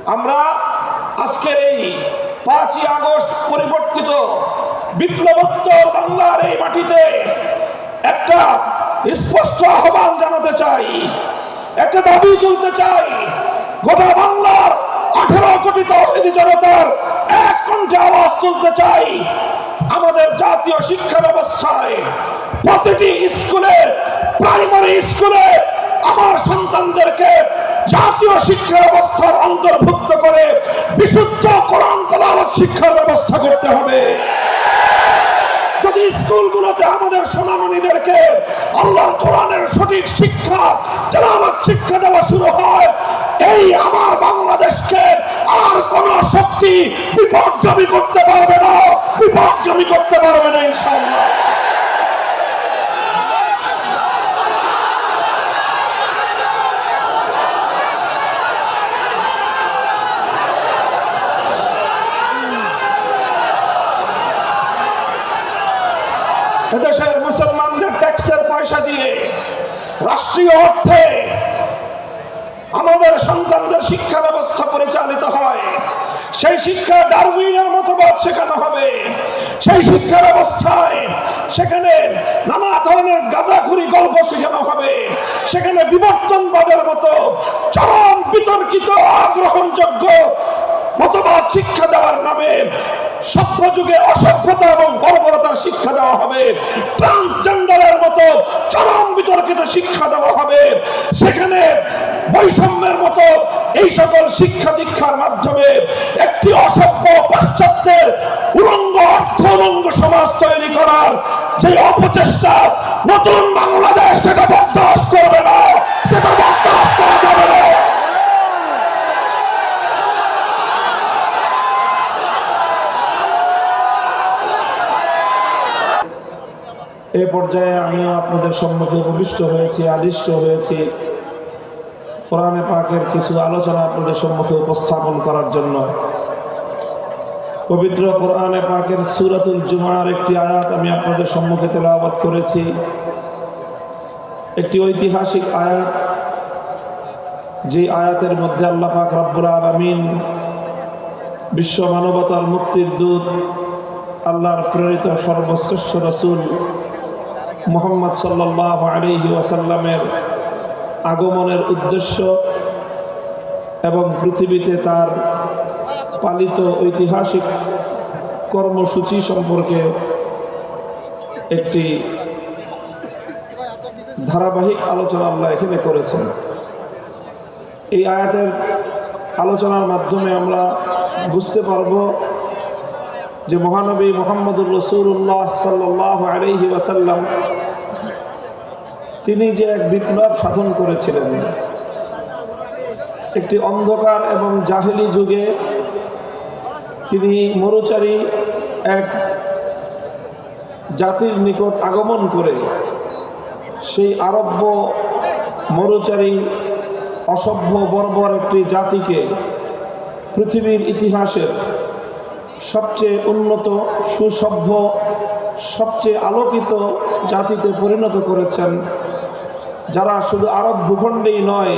আমরা আজকের এই 5ই আগস্ট পরিবর্তিত বিপ্লবোত্তর বাংলার এই মাটিতে একটা স্পষ্ট আহ্বান জানাতে চাই, একটা দাবি তুলতে চাই। গোটা বাংলার 18 কোটি তৌহিদি জনতার এক কণ্ঠে আওয়াজ তুলতে চাই। আমাদের জাতীয় শিক্ষা ব্যবস্থায় প্রতিটি স্কুলে, প্রাইমারি স্কুলে আমার সন্তানদেরকে জাতীয় শিক্ষা ব্যবস্থার অন্তর্ভুক্ত করে বিশুদ্ধ কোরআন তেলাওয়াত শিক্ষার ব্যবস্থা করতে হবে। যদি স্কুলগুলোতে আমাদের সোনামণিদেরকে আল্লাহর কোরআনের সঠিক শিক্ষা, তেলাওয়াত শিক্ষা দেওয়া শুরু হয়, এই আমার বাংলাদেশকে আর কোন শক্তি বিপথগামী করতে পারবে না, বিপথগামী করতে পারবে না ইনশাআল্লাহ। এদেশের মুসলমানদের ট্যাক্সের পয়সা দিয়ে রাষ্ট্রীয় অর্থে আমাদের সন্তানদের শিক্ষা ব্যবস্থা পরিচালিত হয়। সেই শিক্ষা ডারউইনের মতবাদ শেখানো হবে। সেই শিক্ষা ব্যবস্থায় সেখানে নানা ধরনের গাঁজাখুরি গল্প শেখানো হবে। সেখানে বিবর্তনবাদের মতো চরম বিতর্কিত অগ্রহণযোগ্য মতবাদ শিক্ষা দেওয়ার নামে সভ্য যুগে অসভ্যতা এবং বর্বরতার শিক্ষা দেওয়া হবে। ট্রান্সজেন্ডারের মতো চরম বিতর্কিত শিক্ষা দেওয়া হবে। সেখানে বৈষম্যের মতো এই সকল শিক্ষা দীক্ষার মাধ্যমে একটি অসভ্য পাশ্চাত্যের উলঙ্গ অর্থ উলঙ্গ সমাজ তৈরি করার যে অপচেষ্টা নতুন বাংলাদেশ সেটা বরদাস্ত করবে না, সেটা বরদাস্ত করা যাবে না। এ পর্যায়ে আমিও আপনাদের সম্মুখে উপবিষ্ট হয়েছি, আদিষ্ট হয়েছি কোরআনে পাকের কিছু আলোচনা আপনাদের সম্মুখে উপস্থাপন করার জন্য। পবিত্র কোরআনে পাকের সূরাতুল জুমার একটি আয়াত আমি আপনাদের সম্মুখে তেলাওয়াত করেছি। একটি ঐতিহাসিক আয়াত, যে আয়াতের মধ্যে আল্লাহ পাক রব্বুল আলামিন বিশ্ব মানবতার মুক্তির দূত আল্লাহর প্রেরিত সর্বশ্রেষ্ঠ রাসূল মুহাম্মদ সাল্লাল্লাহু আলাইহি ওয়াসাল্লামের আগমনের উদ্দেশ্য এবং পৃথিবীতে তার পালিত ঐতিহাসিক কর্মসূচি সম্পর্কে একটি ধারাবাহিক আলোচনা আল্লাহ এখানে করেছেন। এই আয়াতের আলোচনার মাধ্যমে আমরা বুঝতে পারব যে মহানবী মুহাম্মদুর রাসূলুল্লাহ সাল্লাল্লাহু আলাইহি ওয়াসাল্লাম তিনি যে এক বিপ্লব সাধন করেছিলেন। একটি অন্ধকার এবং জাহেলি যুগে তিনি মরুচারী এক জাতির নিকট আগমন করে সেই আরব্য মরুচারী অসভ্য বর্বর একটি জাতিকে পৃথিবীর ইতিহাসের সবচেয়ে উন্নত, সুসভ্য, সবচেয়ে আলোকিত জাতিতে পরিণত করেছেন, যারা শুধু আরব ভূখণ্ডেই নয়,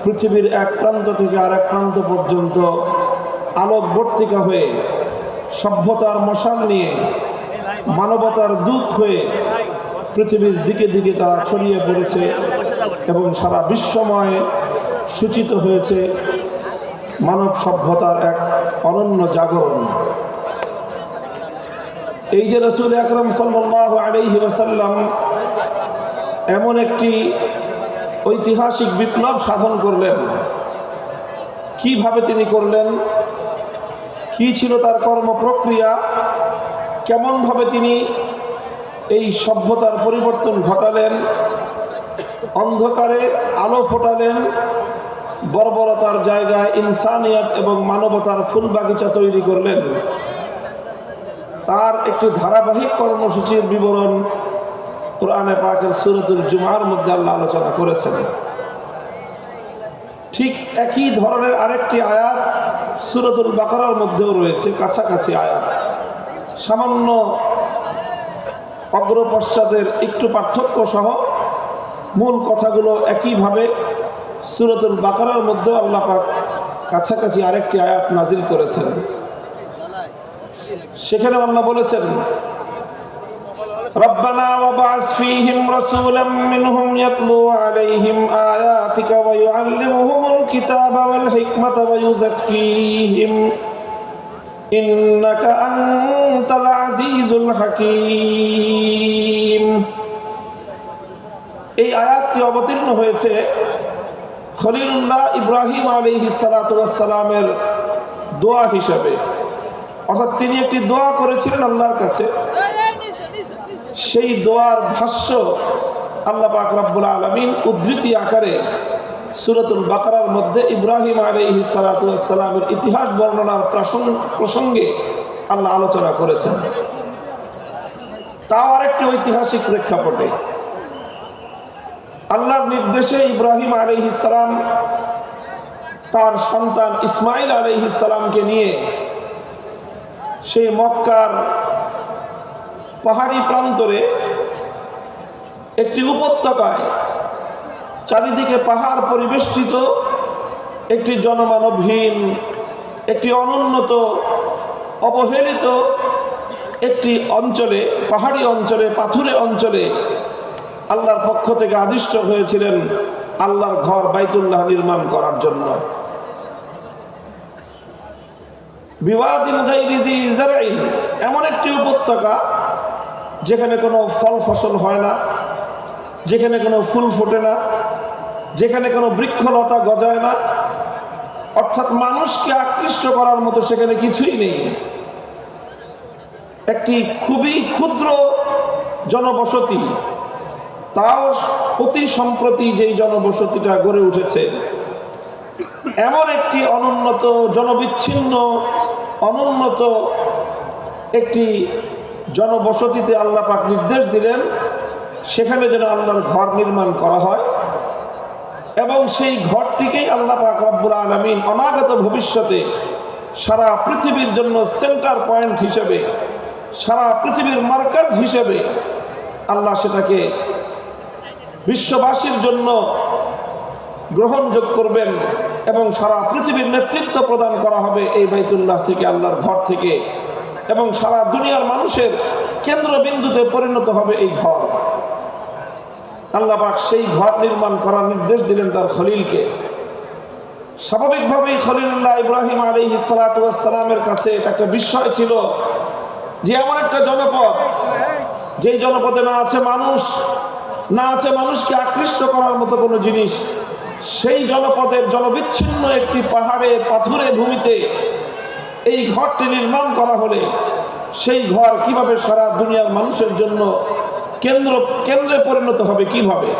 পৃথিবীর এক প্রান্ত থেকে আরেক প্রান্ত পর্যন্ত আলোকবর্তিকা হয়ে, সভ্যতার মশাল নিয়ে, মানবতার দূত হয়ে পৃথিবীর দিকে দিকে তারা ছড়িয়ে পড়েছে এবং সারা বিশ্বময় সূচিত হয়েছে মানব সভ্যতার এক অনন্য জাগরণ। এই যে রাসূল আকরাম সাল্লাল্লাহু আলাইহি ওয়াসাল্লাম এমন একটি ঐতিহাসিক বিপ্লব সাধন করলেন, কিভাবে তিনি করলেন, কি ছিল তার কর্ম প্রক্রিয়া, কেমনভাবে তিনি এই সভ্যতার পরিবর্তন ঘটালেন, অন্ধকারে আলো ফোটালেন, বর্বরতার জায়গায় ইনসানিয়ত এবং মানবতার ফুল বাগিচা তৈরি করলেন, তার একটি ধারাবাহিক কর্মসূচির বিবরণ কোরআনে পাকের সূরাতুল জুমার মধ্যে আল্লাহ আলোচনা করেছেন। ঠিক একই ধরনের আরেকটি আয়াত সূরাতুল বাকারার মধ্যেও রয়েছে, কাছাকাছি আয়াত, সামান্য অগ্রপশ্চাতের একটু পার্থক্য সহ মূল কথাগুলো একইভাবে সূরাতুল বাকারার মধ্যেও আল্লাহ পাক কাছাকাছি আরেকটি আয়াত নাজিল করেছেন। সেখানে আল্লাহ বলেছেন, রব্বানা ওয়াবআস ফীহিম রাসূলাম মিনহুম ইয়াতলু আলাইহিম আয়াতিকা ওয়া ইউআল্লিমুহুমুল কিতাবা ওয়াল হিকমাতা ওয়া ইউযাক্কিহিম ইন্নাকা আনতাল আজিজুল হাকীম। এই আয়াতটি অবতীর্ণ হয়েছে খলিলুল্লাহ ইব্রাহিম আলাইহিস সালাতু ওয়াস সালামের দোয়া হিসাবে, অর্থাৎ তিনি একটি দোয়া করেছিলেন আল্লাহর কাছে। সেই দোয়ার ভাষ্য আল্লাহ পাক রব্বুল আলামিন উদ্ধৃতি আকারে সূরাতুল বাকারার মধ্যে ইব্রাহিম আলাইহিস সালাতু ওয়াস সালামের ইতিহাস বর্ণনার প্রসঙ্গে আল্লাহ আলোচনা করেছেন। তাও আরেকটি ঐতিহাসিক প্রেক্ষাপটে আল্লাহর নির্দেশে ইব্রাহিম আলাইহিস সালাম তার সন্তান ইসমাইল আলাইহিস সালামকে নিয়ে সেই মক্কার পাহাড়ি প্রান্তরে একটি উপত্যকায়, চারিদিকে পাহাড় পরিবেষ্টিত একটি জনমানবহীন, একটি অনুন্নত, অবহেলিত একটি অঞ্চলে, পাহাড়ি অঞ্চলে, পাথুরে অঞ্চলে আল্লাহর পক্ষ থেকে আদিষ্ট হয়েছিলেন আল্লাহর ঘর বাইতুল্লাহ নির্মাণ করার জন্য। বিওয়াদিন গায়রি জি যারইন, এমন একটি উপত্যকা যেখানে কোনো ফল ফসল হয় না, যেখানে কোনো ফুল ফোটে না, যেখানে কোনো বৃক্ষলতা গজায় না, অর্থাৎ মানুষকে আকৃষ্ট করার মতো সেখানে কিছুই নেই। একটি খুবই ক্ষুদ্র জনবসতি, তাও অতি সম্প্রতি যেই জনবসতিটা গড়ে উঠেছে, এমন একটি অনুন্নত, জনবিচ্ছিন্ন, অনুন্নত একটি জনবসতিতে আল্লাহ পাক নির্দেশ দিলেন সেখানে যেন আল্লাহর ঘর নির্মাণ করা হয়, এবং সেই ঘরটিকেই আল্লাহ পাক রব্বুল আলামিন অনাগত ভবিষ্যতে সারা পৃথিবীর জন্য সেন্টার পয়েন্ট হিসেবে, সারা পৃথিবীর মার্কাজ হিসেবে আল্লাহ সেটাকে বিশ্ববাসীর জন্য গ্রহণযোগ্য করবেন, এবং সারা পৃথিবীর নেতৃত্ব প্রদান করা হবে এই বাইতুল্লাহ থেকে, আল্লাহর ঘর থেকে, এবং সারা দুনিয়ার মানুষের কেন্দ্রবিন্দুতে পরিণত হবে এই ঘর। আল্লাহ পাক সেই ঘর নির্মাণ করার নির্দেশ দিলেন তার খলিলকে। স্বাভাবিকভাবেই খলিলুল্লাহ ইব্রাহিম আলাইহিস সালাতু ওয়াস সালামের কাছে এটা একটা বিস্ময় ছিল যে এমন একটা জনপদ, যেই জনপদে না আছে মানুষ, না আছে মানুষকে আকৃষ্ট করার মতো কোনো জিনিস, সেই জনপদের জনবিচ্ছিন্ন একটি পাহাড়ে পাথুরে ভূমিতে এই ঘরটি নির্মাণ করা হলে সেই ঘর কিভাবে সারা দুনিয়ার মানুষের জন্য কেন্দ্রে পরিণত হবে, কিভাবে?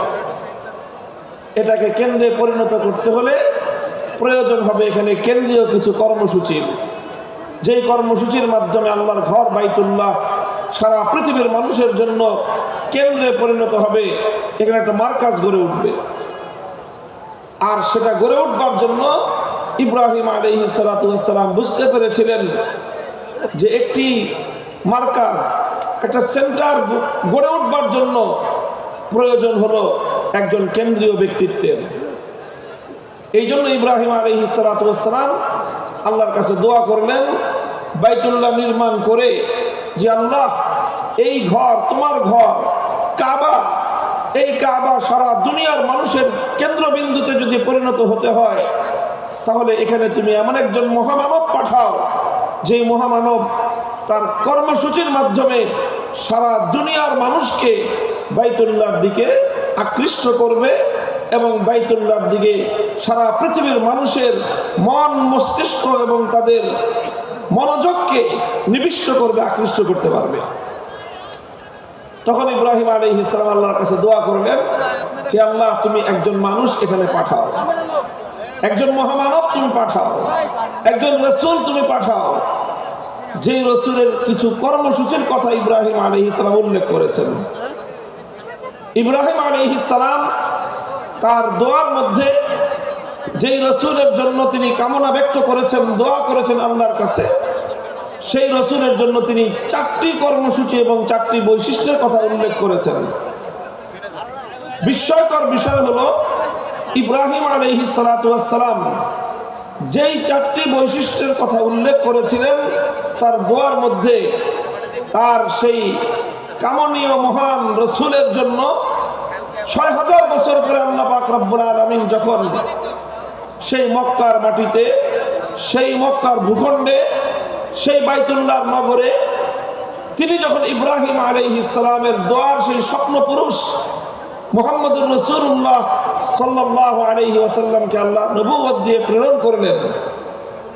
এটাকে কেন্দ্রে পরিণত করতে হলে প্রয়োজন হবে এখানে কেন্দ্রীয় কিছু কর্মসূচির, যেই কর্মসূচির মাধ্যমে আল্লাহর ঘর বাইতুল্লাহ সারা পৃথিবীর মানুষের জন্য কেন্দ্রে পরিণত হবে। এখানে একটা মার্কাজ গড়ে উঠবে, আর সেটা গড়ে উঠবার জন্য ইব্রাহিম আলাইহিস সালাতু ওয়াস সালাম বুঝতে পেরেছিলেন যে একটি মার্কাজ, একটা সেন্টার গড়ে উঠবার জন্য প্রয়োজন হলো একজন কেন্দ্রীয় ব্যক্তিত্বের। এই জন্য ইব্রাহিম আলাইহিস সালাতু ওয়াস সালাম আল্লাহর কাছে দোয়া করলেন বাইতুল্লাহ নির্মাণ করে, যে আল্লাহ, এই ঘর তোমার ঘর কাবা, এই কাবা সারা দুনিয়ার মানুষের কেন্দ্রবিন্দুতে যদি পরিণত হতে হয়, তাহলে এখানে তুমি এমন একজন মহামানব পাঠাও, যেই মহামানব তার কর্মসূচির মাধ্যমে সারা দুনিয়ার মানুষকে বাইতুল্লাহর দিকে আকৃষ্ট করবে, এবং বাইতুল্লাহর দিকে সারা পৃথিবীর মানুষের মন, মস্তিষ্ক এবং তাদের মনোযোগকে নিবিষ্ট করবে, আকৃষ্ট করতে পারবে। তখন ইব্রাহিম আলাইহিস সালাম আল্লাহর কাছে দোয়া করলেন, হে আল্লাহ, তুমি একজন মানুষ এখানে পাঠাও, একজন মহামানব তুমি পাঠাও, একজন রাসূল তুমি পাঠাও, যেই রাসূলের কিছু কর্মসূচির কথা ইব্রাহিম আলাইহিস সালাম উল্লেখ করেছেন। ইব্রাহিম আলাইহিস সালাম তার দোয়ার মধ্যে যেই রাসূলের জন্য তিনি কামনা ব্যক্ত করেছেন, দোয়া করেছেন আল্লাহর কাছে, সেই রাসূলের জন্য তিনি 4টি কর্মসূচি এবং 4টি বৈশিষ্ট্যের কথা উল্লেখ করেছেন। বিস্ময়কর বিষয় হলো ইব্রাহিম আলাইহিস সালাতু ওয়াস সালাম যেই চারটি বৈশিষ্ট্যের কথা উল্লেখ করেছিলেন তার দোয়ার মধ্যে তার সেই কামনীয় মহান রসুলের জন্য ৬০০০ বছর পরে আল্লাহ পাক রব্বুল আলামিন যখন সেই মক্কার মাটিতে, সেই মক্কার ভূখণ্ডে, সেই বাইতুল্লাহর নগরে তিনি যখন ইব্রাহিম আলাইহিস সালামের দোয়ার সেই স্বপ্ন পুরুষ মুহাম্মদুর রাসূলুল্লাহ সাল্লাল্লাহু আলাইহি ওয়াসাল্লামকে আল্লাহ নবুয়ত দিয়ে প্রেরণ করলেন,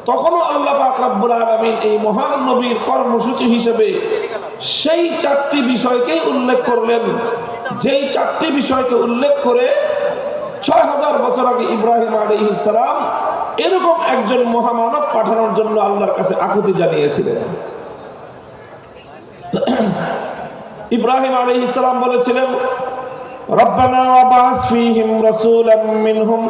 তখনও আল্লাহ পাক রব্বুল আলামিন এই মহান নবীর কর্মসূচি হিসেবে সেই চারটি বিষয়কেই উল্লেখ করলেন, যেই চারটি বিষয়কে উল্লেখ করে ৬০০০ বছর আগে ইব্রাহিম আলাইহিস সালাম এরকম একজন মহামানব পাঠানোর জন্য আল্লাহর কাছে আকুতি জানিয়েছিলেন। ইব্রাহিম আলাইহিস সালাম বলেছিলেন, রব্বানা ওয়াবআস ফীহিম রাসূলাম মিনহুম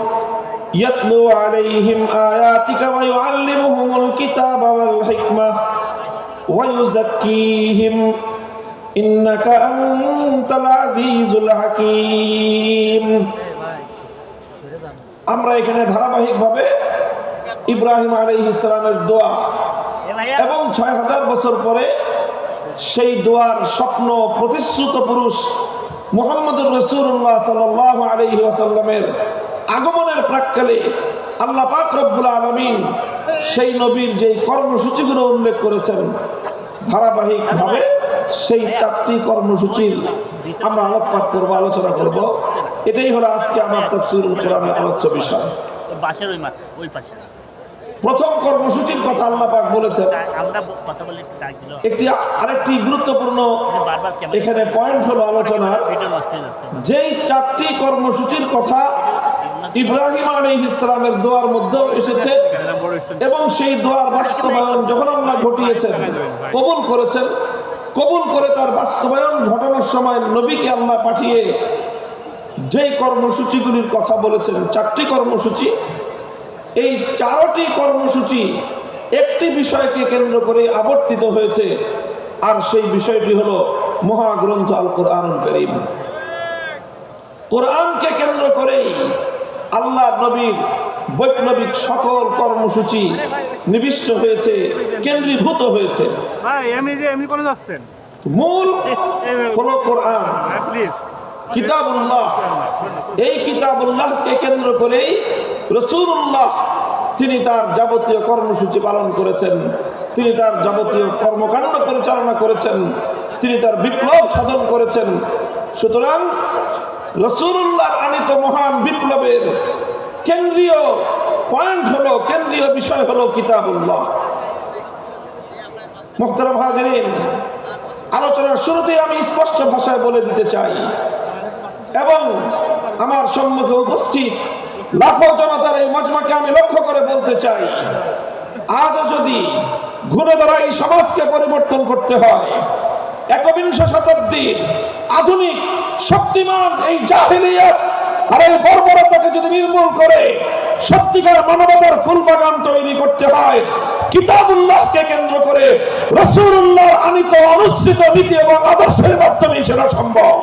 ইয়াতলু আলাইহিম আয়াতিকা ওয়া ইউআল্লিমুহুমুল কিতাবা ওয়াল হিকমাহ ওয়া ইউযাক্কিহিম ইন্নাকা আনতাল আজিজুল হাকীম। আমরা এখানে ধারাবাহিকভাবে ইব্রাহিম আলাইহিস সালামের দোয়া এবং ৬০০০ বছর পরে সেই দোয়ার স্বপ্ন প্রতিশ্রুত পুরুষ মুহাম্মদুর রাসূলুল্লাহ সাল্লাল্লাহু আলাইহি ওয়াসাল্লামের আগমনের প্রাক্কালে আল্লাহ পাক রব্বুল আলামিন সেই নবীর যেই কর্মসূচিগুলো উল্লেখ করেছেন, ধারাবাহিকভাবে সেই চারটি কর্মসূচির আমরা আলোকপাত করব, আলোচনা করব। এটাই হলো আজকে আমার তাফসীরুল কোরআনের আলোচ্য বিষয়। প্রথম কর্মসূচির কথা আল্লাহ পাক বলেছেন। আরেকটি গুরুত্বপূর্ণ এখানে পয়েন্ট হলো আলোচনার, যেই চারটি কর্মসূচির কথা ইব্রাহিম আলাইহিস সালামের দোয়ার মধ্যেও এসেছে এবং সেই দোয়ার বাস্তবায়ন যখন আল্লাহ ঘটিয়েছেন, কবুল করেছেন, কবুল করে তার বাস্তবায়ন ঘটানোর সময় নবীকে আল্লাহ পাঠিয়ে যেই কর্মসূচিগুলির কথা বলেছেন, চারটি কর্মসূচি, এই চারটি কর্মসূচি একটি বিষয়কে কেন্দ্র করে আবর্তিত হয়েছে, আর সেই বিষয়টি হলো মহাগ্রন্থ আল কোরআনুল কারীম। কোরআনকে কেন্দ্র করেই আল্লাহ নবীর বৈপ্লবিক সকল কর্মসূচি নিবিষ্ট হয়েছে, কেন্দ্রীভূত হয়েছে। মূল হলো কোরআন, কিতাবুল্লাহ। এই কিতাবুল্লাহকে কেন্দ্র করেই রাসূলুল্লাহ তিনি তার যাবতীয় কর্মসূচি পালন করেছেন, তিনি তার যাবতীয় কর্মকাণ্ড পরিচালনা করেছেন, তিনি তার বিপ্লব সাধন করেছেন। সুতরাং রাসূলুল্লাহর আনিত মহান বিপ্লবের কেন্দ্রীয় পয়েন্ট হলো, কেন্দ্রীয় বিষয় হলো কিতাবুল্লাহ। মুহতারাম হাজিরিন, আলোচনার শুরুতেই আমি স্পষ্ট ভাষায় বলে দিতে চাই এবং আমার সম্মুখে উপস্থিত লাখো জনতার এই মজমাকে আমি লক্ষ্য করে বলতে চাই, আজও যদি ঘুরে ধরা এই সমাজকে পরিবর্তন করতে হয়, একবিংশ শতাব্দীর আধুনিক শক্তিমান এই জাহেলিয়াত আর এই বর্বরতাকে যদি নির্মূল করে সত্যিকার মানবতার ফুলবাগান তৈরি করতে হয়, কিতাবুল্লাহকে কেন্দ্র করে রাসূলুল্লাহর আনিত অনুসৃত নীতি এবং আদর্শের মাধ্যমে সেটা সম্ভব।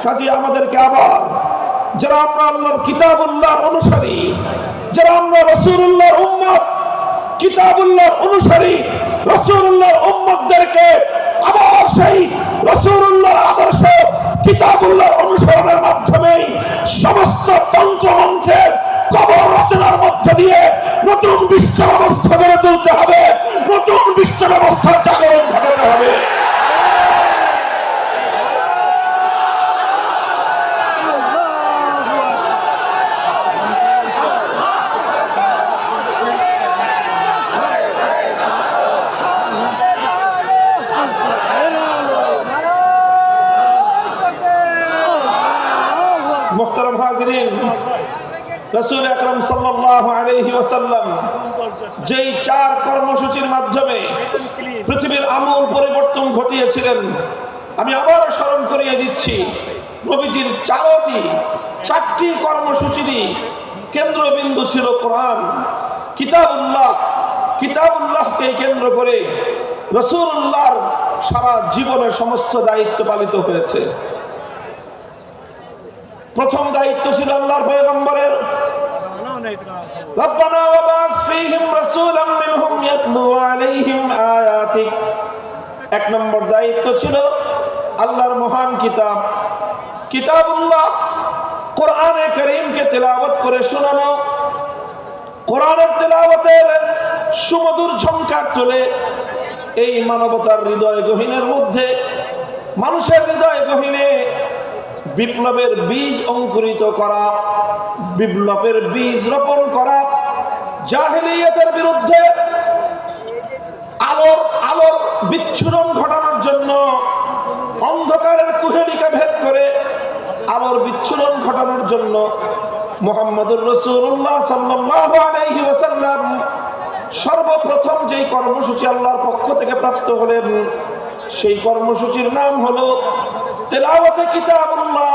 কাজে আমাদেরকে আবার, যারা আমরা আল্লাহর কিতাবুল্লাহর অনুসারী, যারা আমরা রাসূলুল্লাহর উম্মত, কিতাবুল্লাহর অনুসারী রাসূলুল্লাহর উম্মতদেরকে আবার সেই রাসূলুল্লাহর আদর্শ কিতাবুল্লাহর অনুসরণের মাধ্যমে সমস্ত তন্ত্র মন্ত্রের কবর রচনার মধ্য দিয়ে নতুন বিশ্ব ব্যবস্থা গড়ে তুলতে হবে, নতুন বিশ্ব ব্যবস্থার জাগরণ ঘটাতে হবে। মুহতারাম হাজিরিন, রাসূল আকরাম সাল্লাল্লাহু আলাইহি ওয়াসাল্লাম যেই চার কর্মসূচির মাধ্যমে পৃথিবীর আমূল পরিবর্তন ঘটিয়েছিলেন, আমি আবার স্মরণ করিয়ে দিচ্ছি। নবীজির চারটি কর্মসূচিরই কেন্দ্রবিন্দু ছিল কোরআন, কিতাবুল্লাহ। কিতাবুল্লাহকে কেন্দ্র করে রাসূলুল্লাহর সারা জীবনের সমস্ত দায়িত্ব পালিত হয়েছে। প্রথম দায়িত্ব ছিল আল্লাহর পয়গম্বরের, রব্বানা ওয়াবাস ফীহিম রাসূলাম মিনহুম ইয়াতলু আলাইহিম আয়াতিক। এক নম্বর দায়িত্ব ছিল আল্লাহর মহান কিতাব কিতাবুল্লাহ কোরআনে কারীমকে তেলাওয়াত করে শোনানো, কোরআনের তেলাওয়াতের সুমধুর ঝংকার তুলে এই মানবতার হৃদয় গহীনের মধ্যে, মানুষের হৃদয় গহীনে বিপ্লবের বীজ অঙ্কুরিত করা, বিপ্লবের বীজ রোপণ করা, জাহেলিয়াতের বিরুদ্ধে আলোর বিচ্ছুরণ ঘটানোর জন্য, অন্ধকারের কুহেলিকা ভেদ করে আলোর বিচ্ছুরণ ঘটানোর জন্য মুহাম্মদুর রাসূলুল্লাহ সাল্লাল্লাহু আলাইহি ওয়াসাল্লাম সর্বপ্রথম যেই কর্মসূচি আল্লাহর পক্ষ থেকে প্রাপ্ত হলেন, সেই কর্মসূচির নাম হলো তেলাওয়াতে কিতাবুল্লাহ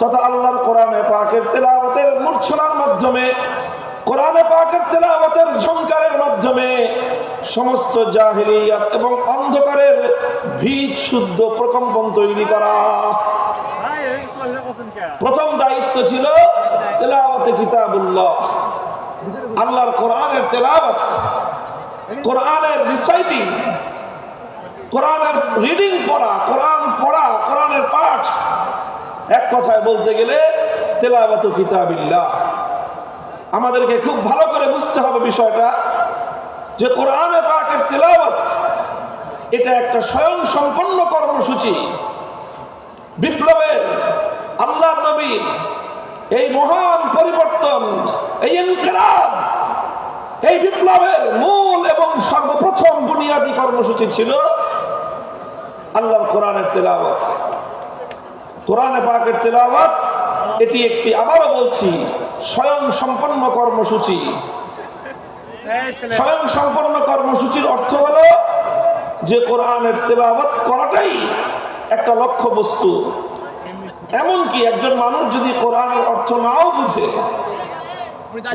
তথা আল্লাহর কোরআনে পাকের তেলাওয়াতের মূর্ছনার মাধ্যমে, কোরআনে পাকের তেলাওয়াতের ঝংকারের মাধ্যমে সমস্ত জাহেলিয়াত এবং অন্ধকারের ভীত শুদ্ধ প্রকম্পন তৈরি করা। প্রথম দায়িত্ব ছিল তেলাওয়াতে কিতাবুল্লাহ, আল্লাহর কোরআনের তেলাওয়াত, কোরআনের রিসাইটিং, কোরআনের রিডিং পড়া, কোরআনের পাঠ। এক কথায় বলতে গেলে তেলাওয়াতু কিতাবিল্লাহ। আমাদেরকে খুব ভালো করে বুঝতে হবে বিষয়টা যে কোরআনে পাকের তেলাওয়াত এটা একটা স্বয়ং সম্পন্ন কর্মসূচি। বিপ্লবের আল্লাহর নবীর এই মহান পরিবর্তন, এই ইনকিলাব, এই বিপ্লবের মূল এবং সর্বপ্রথম বুনিয়াদী কর্মসূচি ছিল আল্লাহর কোরআনের তেলাওয়াত, কোরআনে পাকের তেলাওয়াত। এটি একটি, আবারও বলছি, স্বয়ং সম্পন্ন কর্মসূচি। স্বয়ং সম্পন্ন কর্মসূচির অর্থ হলো যে কোরআনের তেলাওয়াত করাটাই একটা লক্ষ্য বস্তু। এমনকি একজন মানুষ যদি কোরআনের অর্থ নাও বুঝে,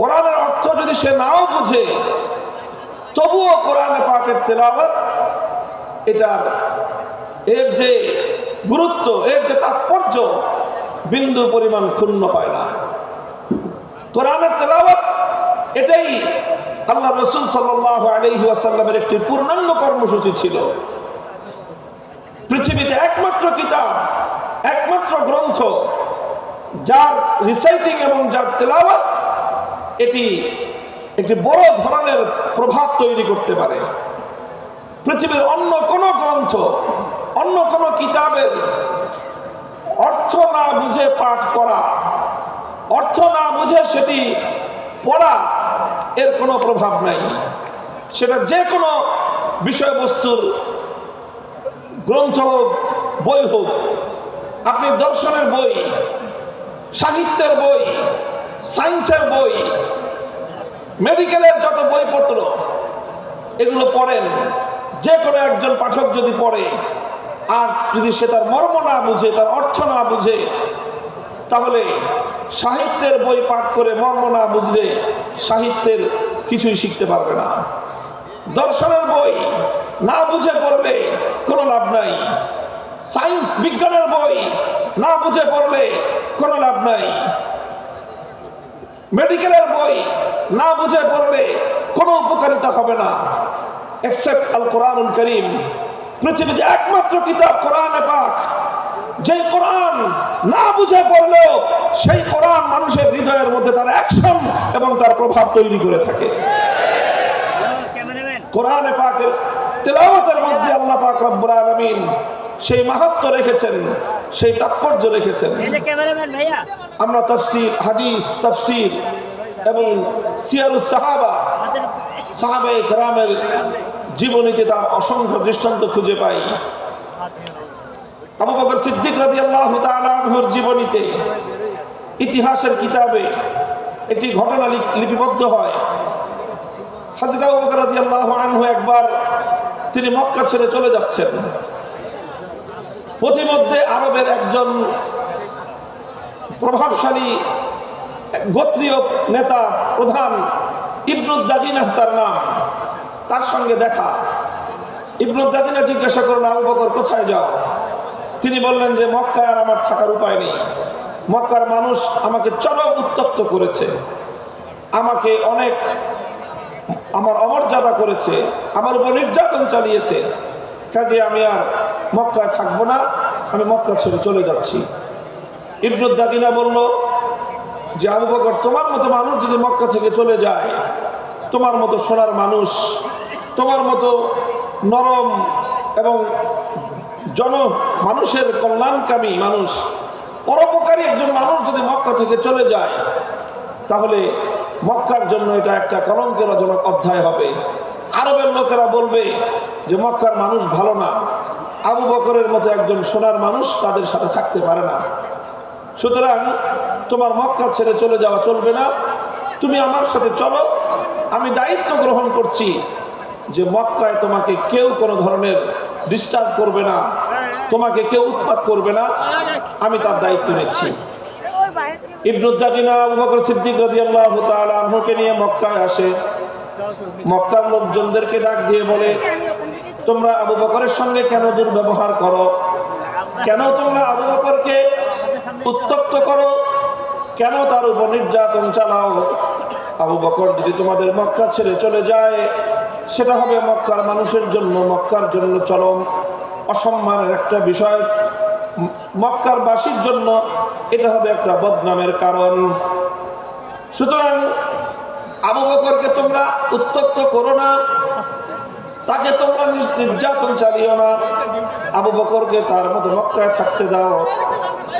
কোরআনের অর্থ যদি সে নাও বুঝে, তবুও কোরআনে পাকের তেলাওয়াত এর যে গুরুত্ব, এর যে তাৎপর্য বিন্দু পরিমাণ ক্ষুণ্ণ হয় না। কোরআনের তেলাওয়াত এটাই আল্লাহ রাসূল সাল্লাল্লাহু আলাইহি ওয়াসাল্লামের একটি পূর্ণাঙ্গ কর্মসূচি ছিল। পৃথিবীতে একমাত্র কিতাব, একমাত্র গ্রন্থ যার রিসাইটিং এবং যার তেলাওয়াত এটি একটি বড় ধরনের প্রভাব তৈরি করতে পারে। পৃথিবীর অন্য কোনো গ্রন্থ, অন্য কোনো কিতাবের অর্থ না বুঝে পাঠ করা, অর্থ না বুঝে সেটি পড়া, এর কোনো প্রভাব নাই। সেটা যে কোনো বিষয়বস্তুর গ্রন্থ হোক, বই হোক, আপনি দর্শনের বই, সাহিত্যের বই, সায়েন্সের বই, মেডিকেলের যত বইপত্র, এগুলো পড়েন, যে কোনো একজন পাঠক যদি পড়ে আর যদি সে তার মর্ম না বুঝে, তার অর্থ না বুঝে, তাহলে সাহিত্যের বই পাঠ করে মর্ম না বুঝলে সাহিত্যের কিছুই শিখতে পারবে না। দর্শনের বই না বুঝে পড়লে কোনো লাভ নাই। সায়েন্স বিজ্ঞানের বই না বুঝে পড়লে কোনো লাভ নাই। মেডিকেলের বই না বুঝে পড়লে কোনো উপকারিতা হবে না, এক্সেপ্ট আল কোরআনুল কারীম। পৃথিবীতে একমাত্র কিতাব কোরআনে পাক, যে কোরআন না বুঝে পড়লেও সেই কোরআন মানুষের হৃদয়ের মধ্যে তার অ্যাকশন এবং তার প্রভাব তৈরি করে থাকে। কোরআনে পাকের তেলাওয়াতের মধ্যে আল্লাহ পাক রব্বুল আলামিন সেই মাহাত্ম্য রেখেছেন, সেই তাৎপর্য রেখেছেন। আমরা তাফসীর, হাদিস, তাফসীর এবং সিয়ারুস সাহাবা, সাহাবায়ে কেরামের জীবনীতে তার অসংখ্য দৃষ্টান্ত খুঁজে পাই। আবু বকর সিদ্দিক রাদিয়াল্লাহু তাআলা আনহুর জীবনীতে, ইতিহাসের কিতাবে একটি ঘটনা লিপিবদ্ধ হয়। হযরত আবু বকর রাদিয়াল্লাহু আনহু একবার তিনি মক্কা ছেড়ে চলে যাচ্ছেন। পথিমধ্যে আরবের একজন প্রভাবশালী গোত্রীয় নেতা, প্রধান, ইবনুদ দাগিনাহ তার নাম, তার সঙ্গে দেখা। ইবনুদ দাগিনা জিজ্ঞাসা করলেন, আবু বকর কোথায় যাও? তিনি বললেন যে মক্কায় আর আমার থাকার উপায় নেই, মক্কার মানুষ আমাকে চরম উত্ত্যক্ত করেছে, আমাকে অনেক আমার অমর্যাদা করেছে, আমার উপর নির্যাতন চালিয়েছে, কাজে আমি আর মক্কায় থাকবো না, আমি মক্কা ছেড়ে চলে যাচ্ছি। ইবনু দাগিনা বলল যে আবু বকর, তোমার মতো মানুষ যদি মক্কা থেকে চলে যায়, তোমার মতো সোনার মানুষ, তোমার মতো নরম এবং মানুষের কল্যাণকামী মানুষ, পরোপকারী একজন মানুষ যদি মক্কা থেকে চলে যায়, তাহলে মক্কার জন্য এটা একটা কলঙ্কজনক অধ্যায় হবে। আরবের লোকেরা বলবে যে মক্কার মানুষ ভালো না, আবু বকরের মতো একজন সোনার মানুষ তাদের সাথে থাকতে পারে না। সুতরাং তোমার মক্কা ছেড়ে চলে যাওয়া চলবে না, তুমি আমার সাথে চলো। আমি দায়িত্ব গ্রহণ করছি যে মক্কায় তোমাকে কেউ কোনো ধরনের ডিস্টার্ব করবে না, তোমাকে কেউ উৎপাত করবে না, আমি তার দায়িত্ব নিচ্ছি। ইবনু দাগিনা আবু বকর সিদ্দিক রাদিয়াল্লাহু তাআলা আনহুকে নিয়ে মক্কায় আসে। মক্কার লোকজনদেরকে ডাক দিয়ে বলে, তোমরা আবু বকরের সঙ্গে কেন দুর্ব্যবহার করো? কেন তোমরা আবু বকরকে উত্তক্ত করো? কেন তার উপর নির্যাতন চালাও? আবু বকর যদি তোমাদের মক্কা ছেড়ে চলে যায়, সেটা হবে মক্কার মানুষের জন্য, মক্কার জন্য চরম অসম্মানের একটা বিষয়, মক্কার বাসীর জন্য এটা হবে একটা বদনামের কারণ। সুতরাং আবু বকরকে তোমরা উত্তক্ত করো না, তাকে তোমরা নির্যাতন চালিও না, আবু বকরকে তার মতো মক্কায় থাকতে দাও।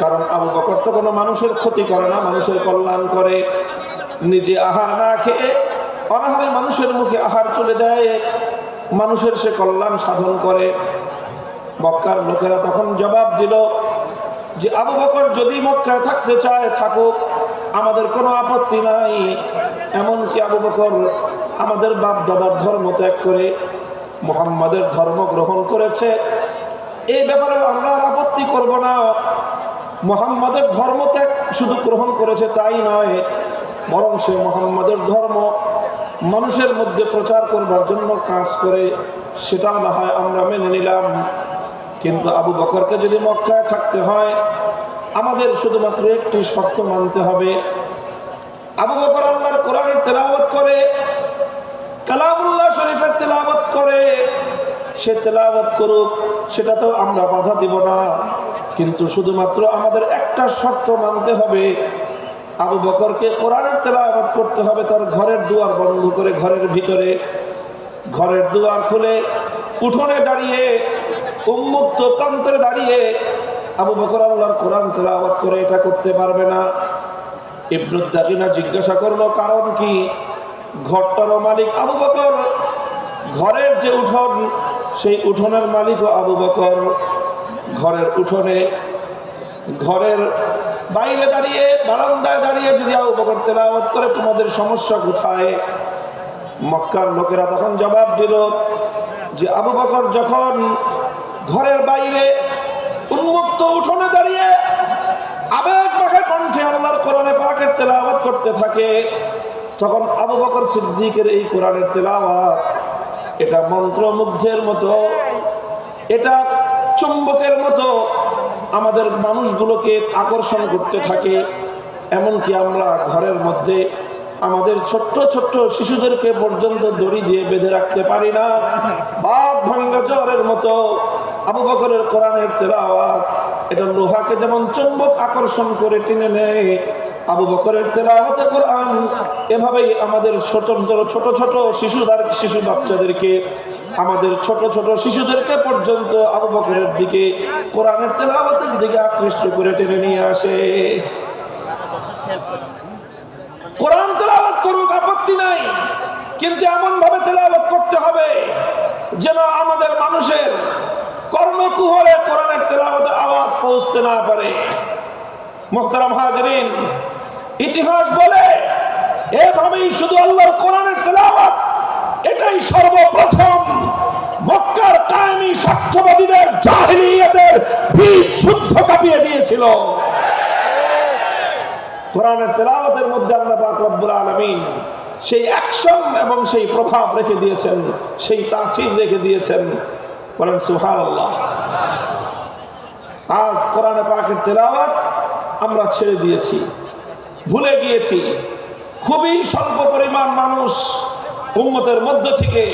কারণ আবু বকর তো কোনো মানুষের ক্ষতি করে না, মানুষের কল্যাণ করে। নিজে আহার না খেয়ে অনাহারে মানুষের মুখে আহার তুলে দেয়, মানুষের সে কল্যাণ সাধন করে। মক্কার লোকেরা তখন জবাব দিল যে আবু বকর যদি মক্কায় থাকতে চায় থাকুক, আমাদের কোনো আপত্তি নাই। এমনকি আবু বকর আমাদের বাপ দাদার ধর্ম ত্যাগ করে মুহাম্মাদের ধর্ম গ্রহণ করেছে, এই ব্যাপারে আমরা আর আপত্তি করব না। মুহাম্মাদের ধর্ম ত্যাগ শুধু গ্রহণ করেছে তাই নয়, বরং সে মুহাম্মাদের ধর্ম মানুষের মধ্যে প্রচার করবার জন্য কাজ করে, সেটাও না হয় আমরা মেনে নিলাম। কিন্তু আবু বকরকে যদি মক্কায় থাকতে হয়, আমাদের শুধুমাত্র একটি শর্ত মানতে হবে। আবু বকর আল্লাহর কোরআনের তেলাওয়াত করে, কালামুল্লাহ শরীফের তেলাওয়াত করে, সে তেলাওয়াত করুক, সেটা তো আমরা বাধা দিব না। কিন্তু শুধুমাত্র আমাদের একটা শর্ত মানতে হবে, আবু বকরকে কোরআনের তেলাওয়াত করতে হবে তার ঘরের দুয়ার বন্ধ করে, ঘরের ভিতরে। ঘরের দুয়ার খুলে উঠোনে দাঁড়িয়ে, উন্মুক্ত প্রান্তরে দাঁড়িয়ে আবু বকর আল্লাহর কোরআন তেলাওয়াত করে, এটা করতে পারবে না। ইবনু দাগিনা জিজ্ঞাসা করলো, কারণ কি? ঘরটারও মালিক আবু বকর, ঘরের যে উঠোন সেই উঠোনের মালিকও আবু বকর। ঘরের উঠোনে, ঘরের বাইরে দাঁড়িয়ে, বারান্দায় দাঁড়িয়ে যদি আবু বকর তেলাওয়াত করে, তোমাদের সমস্যা কোথায়? মক্কার লোকেরা তখন জবাব দিল যে আবু বকর যখন ঘরের বাইরে উন্মুক্ত উঠোনে দাঁড়িয়ে আবেগ মাখা কণ্ঠে আল্লাহর কোরআনে পাকের তেলাওয়াত করতে থাকে, তখন আবু বকর সিদ্দিকের এই কোরআনের তেলাওয়াত এটা মন্ত্রমুগ্ধের মতো, এটা চুম্বকের মতো আমাদের মানুষগুলোকে আকর্ষণ করতে থাকে। এমনকি আমরা ঘরের মধ্যে আমাদের ছোট্ট ছোট্ট শিশুদেরকে পর্যন্ত দড়ি দিয়ে বেঁধে রাখতে পারি না। বাদ ভাঙ্গা জ্বরের মতো আবু বকরের কোরআনের তেলাওয়াত এটা লোহাকে যেমন চুম্বক আকর্ষণ করে টেনে নেয়, আবু বকরের তেলাওয়াতে কোরআন এভাবেই আমাদের ছোট ছোট শিশু বাচ্চাদেরকে, আমাদের ছোট ছোট শিশুদেরকে পর্যন্ত আবু বকরের দিকে, কোরআনের তেলাওয়াতের দিকে আকৃষ্ট করে টেনে নিয়ে আসে। কোরআন তেলাওয়াত করুক, আপত্তি নাই, কিন্তু এমন ভাবে তেলাওয়াত করতে হবে যেন আমাদের মানুষের কর্ণকুহরে কোরআনের তেলাওয়াতের আওয়াজ পৌঁছতে না পারে। মুহতারাম হাজিরিন, ইতিহাস বলে এভাবেই শুধু আল্লাহর কোরআনের তেলাওয়াত এটাই সর্বপ্রথম মক্কার কায়েমি স্বার্থবাদীদের জাহেলিয়াতের বীজ শুদ্ধ কাঁপিয়ে দিয়েছিল। কোরআনের তেলাওয়াতের মধ্যে আল্লাহ পাক রব্বুল আলামিন সেই অ্যাকশন এবং সেই প্রভাব রেখে দিয়েছেন, সেই তাসির রেখে দিয়েছেন। বলেন সুবহানাল্লাহ। আজ কোরআনে পাকের তেলাওয়াত আমরা ছেড়ে দিয়েছি, ভুলে গিয়েছি। খুবই স্বল্প পরিমাণ মানুষ উম্মতের মধ্য থেকে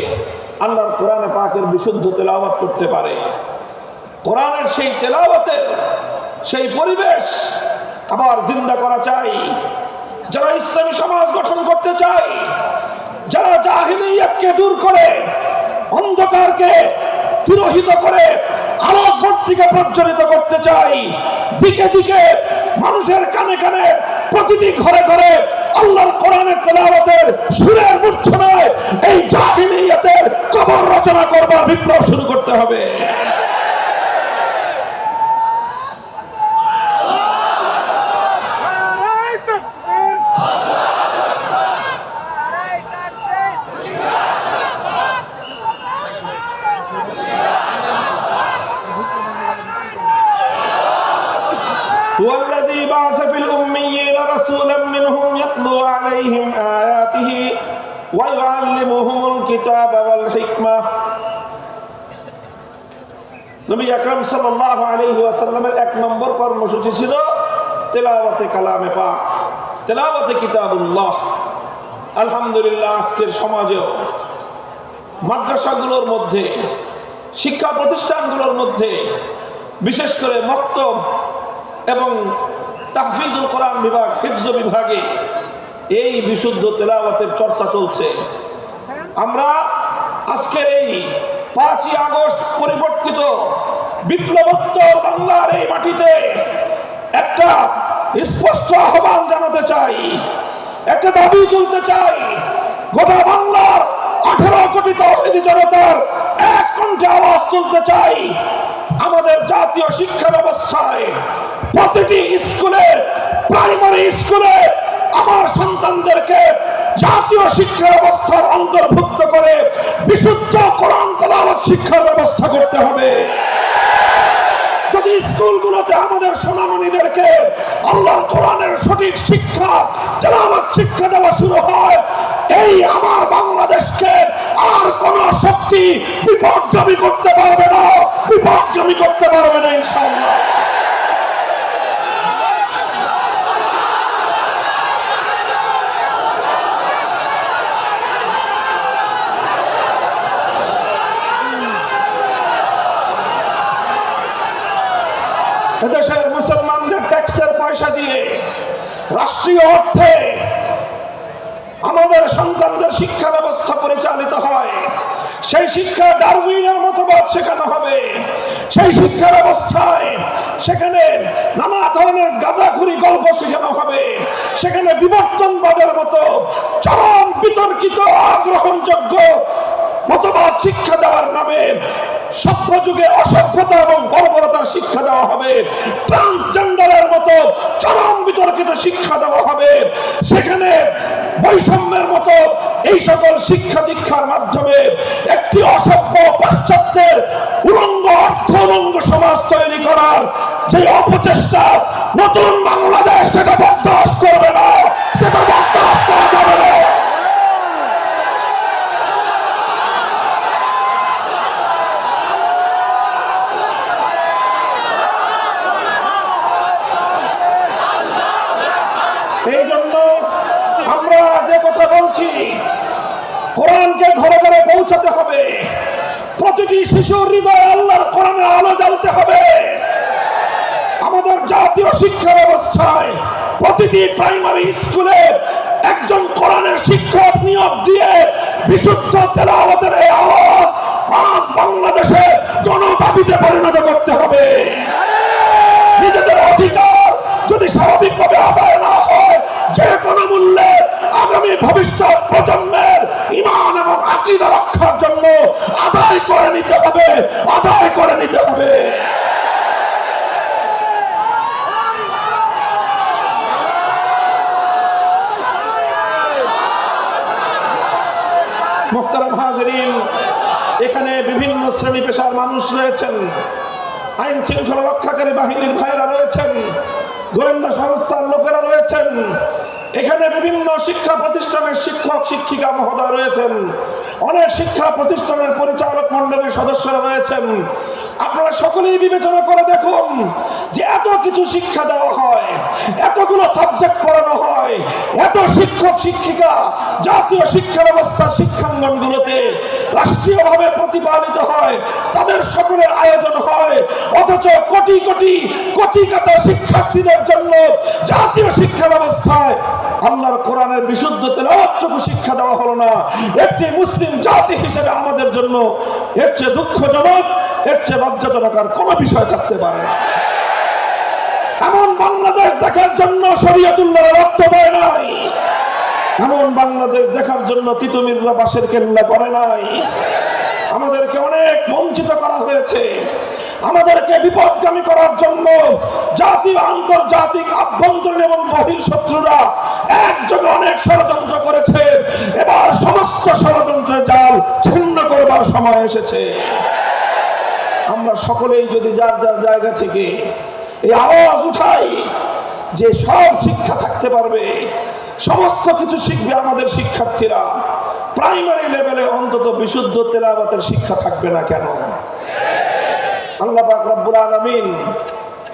আল্লাহর কোরআনে পাকের বিশুদ্ধ তেলাওয়াত করতে পারে। কোরআনের সেই তেলাওয়াতের সেই পরিবেশ আবার জিন্দা করা চাই। যারা ইসলামী সমাজ গঠন করতে চায়, যারা জাহিলিয়াতকে দূর করে অন্ধকারকে তিরোহিত করে আলোকবর্তিকে প্রজ্বলিত করতে চাই, দিকে দিকে মানুষের কানে কানে প্রতিটি ঘরে ঘরে আল্লাহর কোরআনের তেলাওয়াতের সুরের মূর্ছনায় এই জাহিলিয়াতের কবর রচনা করবার বিপ্লব শুরু করতে হবে। والذي بعث في الأميين رسولا منهم يتلو عليهم آياته ويعلمهم الكتاب والحكمة। নবী আকরাম সাল্লাল্লাহু আলাইহি ওয়াসাল্লামের এক নম্বর কর্মসূচি ছিল তেলাওয়াতে কালামে পাক, তেলাওয়াতে কিতাবুল্লাহ। আলহামদুলিল্লাহ, আজকের সমাজেও মাদ্রাসাগুলোর মধ্যে, শিক্ষা প্রতিষ্ঠানগুলোর মধ্যে, বিশেষ করে মক্তব এবং তাহফিজুল কোরআন বিভাগ, হিফজ বিভাগে এই বিশুদ্ধ তেলাওয়াতের চর্চা চলছে। আমরা আজকের এই 5ই আগস্ট পরিবর্তিত বিপ্লবোত্তর বাংলার এই মাটিতে একটা স্পষ্ট আহ্বান জানাতে চাই, একটা দাবি তুলতে চাই। গোটা বাংলার 18 কোটি তৌহিদি জনতার এক কণ্ঠে আওয়াজ তুলতে চাই। আমাদের জাতীয় শিক্ষা ব্যবস্থায় প্রতিটি স্কুলে, প্রাইমারি স্কুলে আমার সন্তানদেরকে জাতীয় শিক্ষা ব্যবস্থার অন্তর্ভুক্ত করে বিশুদ্ধ কোরআন তেলাওয়াত শিক্ষার ব্যবস্থা করতে হবে। যদি স্কুলগুলোতে আমাদের সোনামণিদেরকে আল্লাহর কোরআনের সঠিক শিক্ষা, তেলাওয়াত শিক্ষা দেওয়া শুরু হয়, এই আমার বাংলাদেশকে আর কোন শক্তি বিপথগামী করতে পারবে না, বিপথগামী করতে পারবে না ইনশাআল্লাহ। এদেশের মুসলমানদের ট্যাক্সের পয়সা দিয়ে রাষ্ট্রীয় অর্থে আমাদের সন্তানদের শিক্ষা ব্যবস্থা পরিচালিত হয়। সেই শিক্ষা ডারউইনের মতবাদ শেখানো হবে। সেই শিক্ষা ব্যবস্থায় সেখানে নানা ধরনের গাঁজাখুরি গল্প শেখানো হবে। সেখানে বিবর্তনবাদের মতো চরম বিতর্কিত, অগ্রহণযোগ্য মতবাদ শিক্ষা দেওয়ার নামে সভ্য যুগে অসভ্যতা এবং বর্বরতার শিক্ষা দেওয়া হবে। ট্রান্সজেন্ডারের মতো চরম বিতর্কিত শিক্ষা দেওয়া হবে। সেখানে বৈষম্যের মতো এই সকল শিক্ষা দীক্ষার মাধ্যমে একটি অসভ্য পাশ্চাত্যের উলঙ্গ, অর্থ উলঙ্গ সমাজ তৈরি করার যে অপচেষ্টা নতুন বাংলাদেশ সেটা বরদাস্ত করবে না, সেটা বরদাস্ত করা যাবে না। এই জন্য আমরা যে কথা বলছি, কোরআনকে ঘরে ঘরে পৌঁছাতে হবে। প্রতিটি শিশুর হৃদয়ে আল্লাহর কোরআনের আলো জ্বালতে হবে। আমাদের জাতীয় শিক্ষা ব্যবস্থায় প্রতিটি প্রাইমারি স্কুলে একজন কোরআনের শিক্ষক নিয়োগ দিয়ে বিশুদ্ধ তেলাওয়াতের এই আওয়াজ আজ বাংলাদেশে গণদাবিতে পরিণত করতে হবে। নিজেদের অধিকার যদি স্বাভাবিকভাবে আদায় না হয়, যে কোনো মূল্যে আগামী ভবিষ্যৎ প্রজন্মের ঈমান এবং আকীদা রক্ষার জন্য আদায় করে নিতে হবে, আদায় করে নিতে হবে। মুহতারাম হাজিরিন, এখানে বিভিন্ন শ্রেণী পেশার মানুষ রয়েছেন, আইন শৃঙ্খলা রক্ষাকারী বাহিনীর ভাইয়েরা রয়েছেন, গোয়েন্দা সংস্থার লোকেরা রয়েছেন, এখানে বিভিন্ন শিক্ষা প্রতিষ্ঠানের শিক্ষক শিক্ষিকা মহোদয় রয়েছেন, অনেক শিক্ষা প্রতিষ্ঠানের পরিচালক মণ্ডলীর সদস্যরা রয়েছেন। আপনারা সকলেই বিবেচনা করে দেখুন যে এত কিছু শিক্ষা দেওয়া হয়, এতগুলো সাবজেক্ট পড়ানো হয়, এত শিক্ষক শিক্ষিকা জাতীয় শিক্ষা ব্যবস্থার শিক্ষাঙ্গনগুলোতে রাষ্ট্রীয়ভাবে প্রতিপালিত হয়, তাদের সকলের আয়োজন হয়, অথচ কোটি কোটি কচি কাঁচা শিক্ষার্থীদের জন্য জাতীয় শিক্ষা ব্যবস্থায় আল্লাহর কোরআনের বিশুদ্ধ তেলাওয়াতটুকু শিক্ষা দেওয়া হলো না। একটি মুসলিম জাতি হিসেবে আমাদের জন্য এর চেয়ে দুঃখজনক, এর চেয়ে লজ্জাজনক আর কোনো বিষয় থাকতে পারে না। এমন বাংলাদেশ দেখার জন্য শরীয়তুল্লাহর রক্ত দেয় নাই, এমন বাংলাদেশ দেখার জন্য তিতুমিররা বাঁশের কেল্লা করে নাই। আমাদেরকে অনেক বঞ্চিত করা হয়েছে, আমাদেরকে বিপদগামী করার জন্য জাতীয় আন্তর্জাতিক আভ্যন্তরীণ এবং বহির শত্রুরা একযোগে অনেক ষড়যন্ত্র করেছে। এবার সমস্ত ষড়যন্ত্রের জাল ছিন্ন করবার সময় এসেছে। আমরা সকলেই যদি যার যার জায়গা থেকে এই আওয়াজ উঠাই যে সব শিক্ষা থাকতে পারবে, সমস্ত কিছু শিখবে আমাদের শিক্ষার্থীরা, প্রাইমারি লেভেলে অন্তত বিশুদ্ধ তেলাওয়াতের শিক্ষা থাকবে না কেন? আল্লাহ পাক রব্বুল আলামিন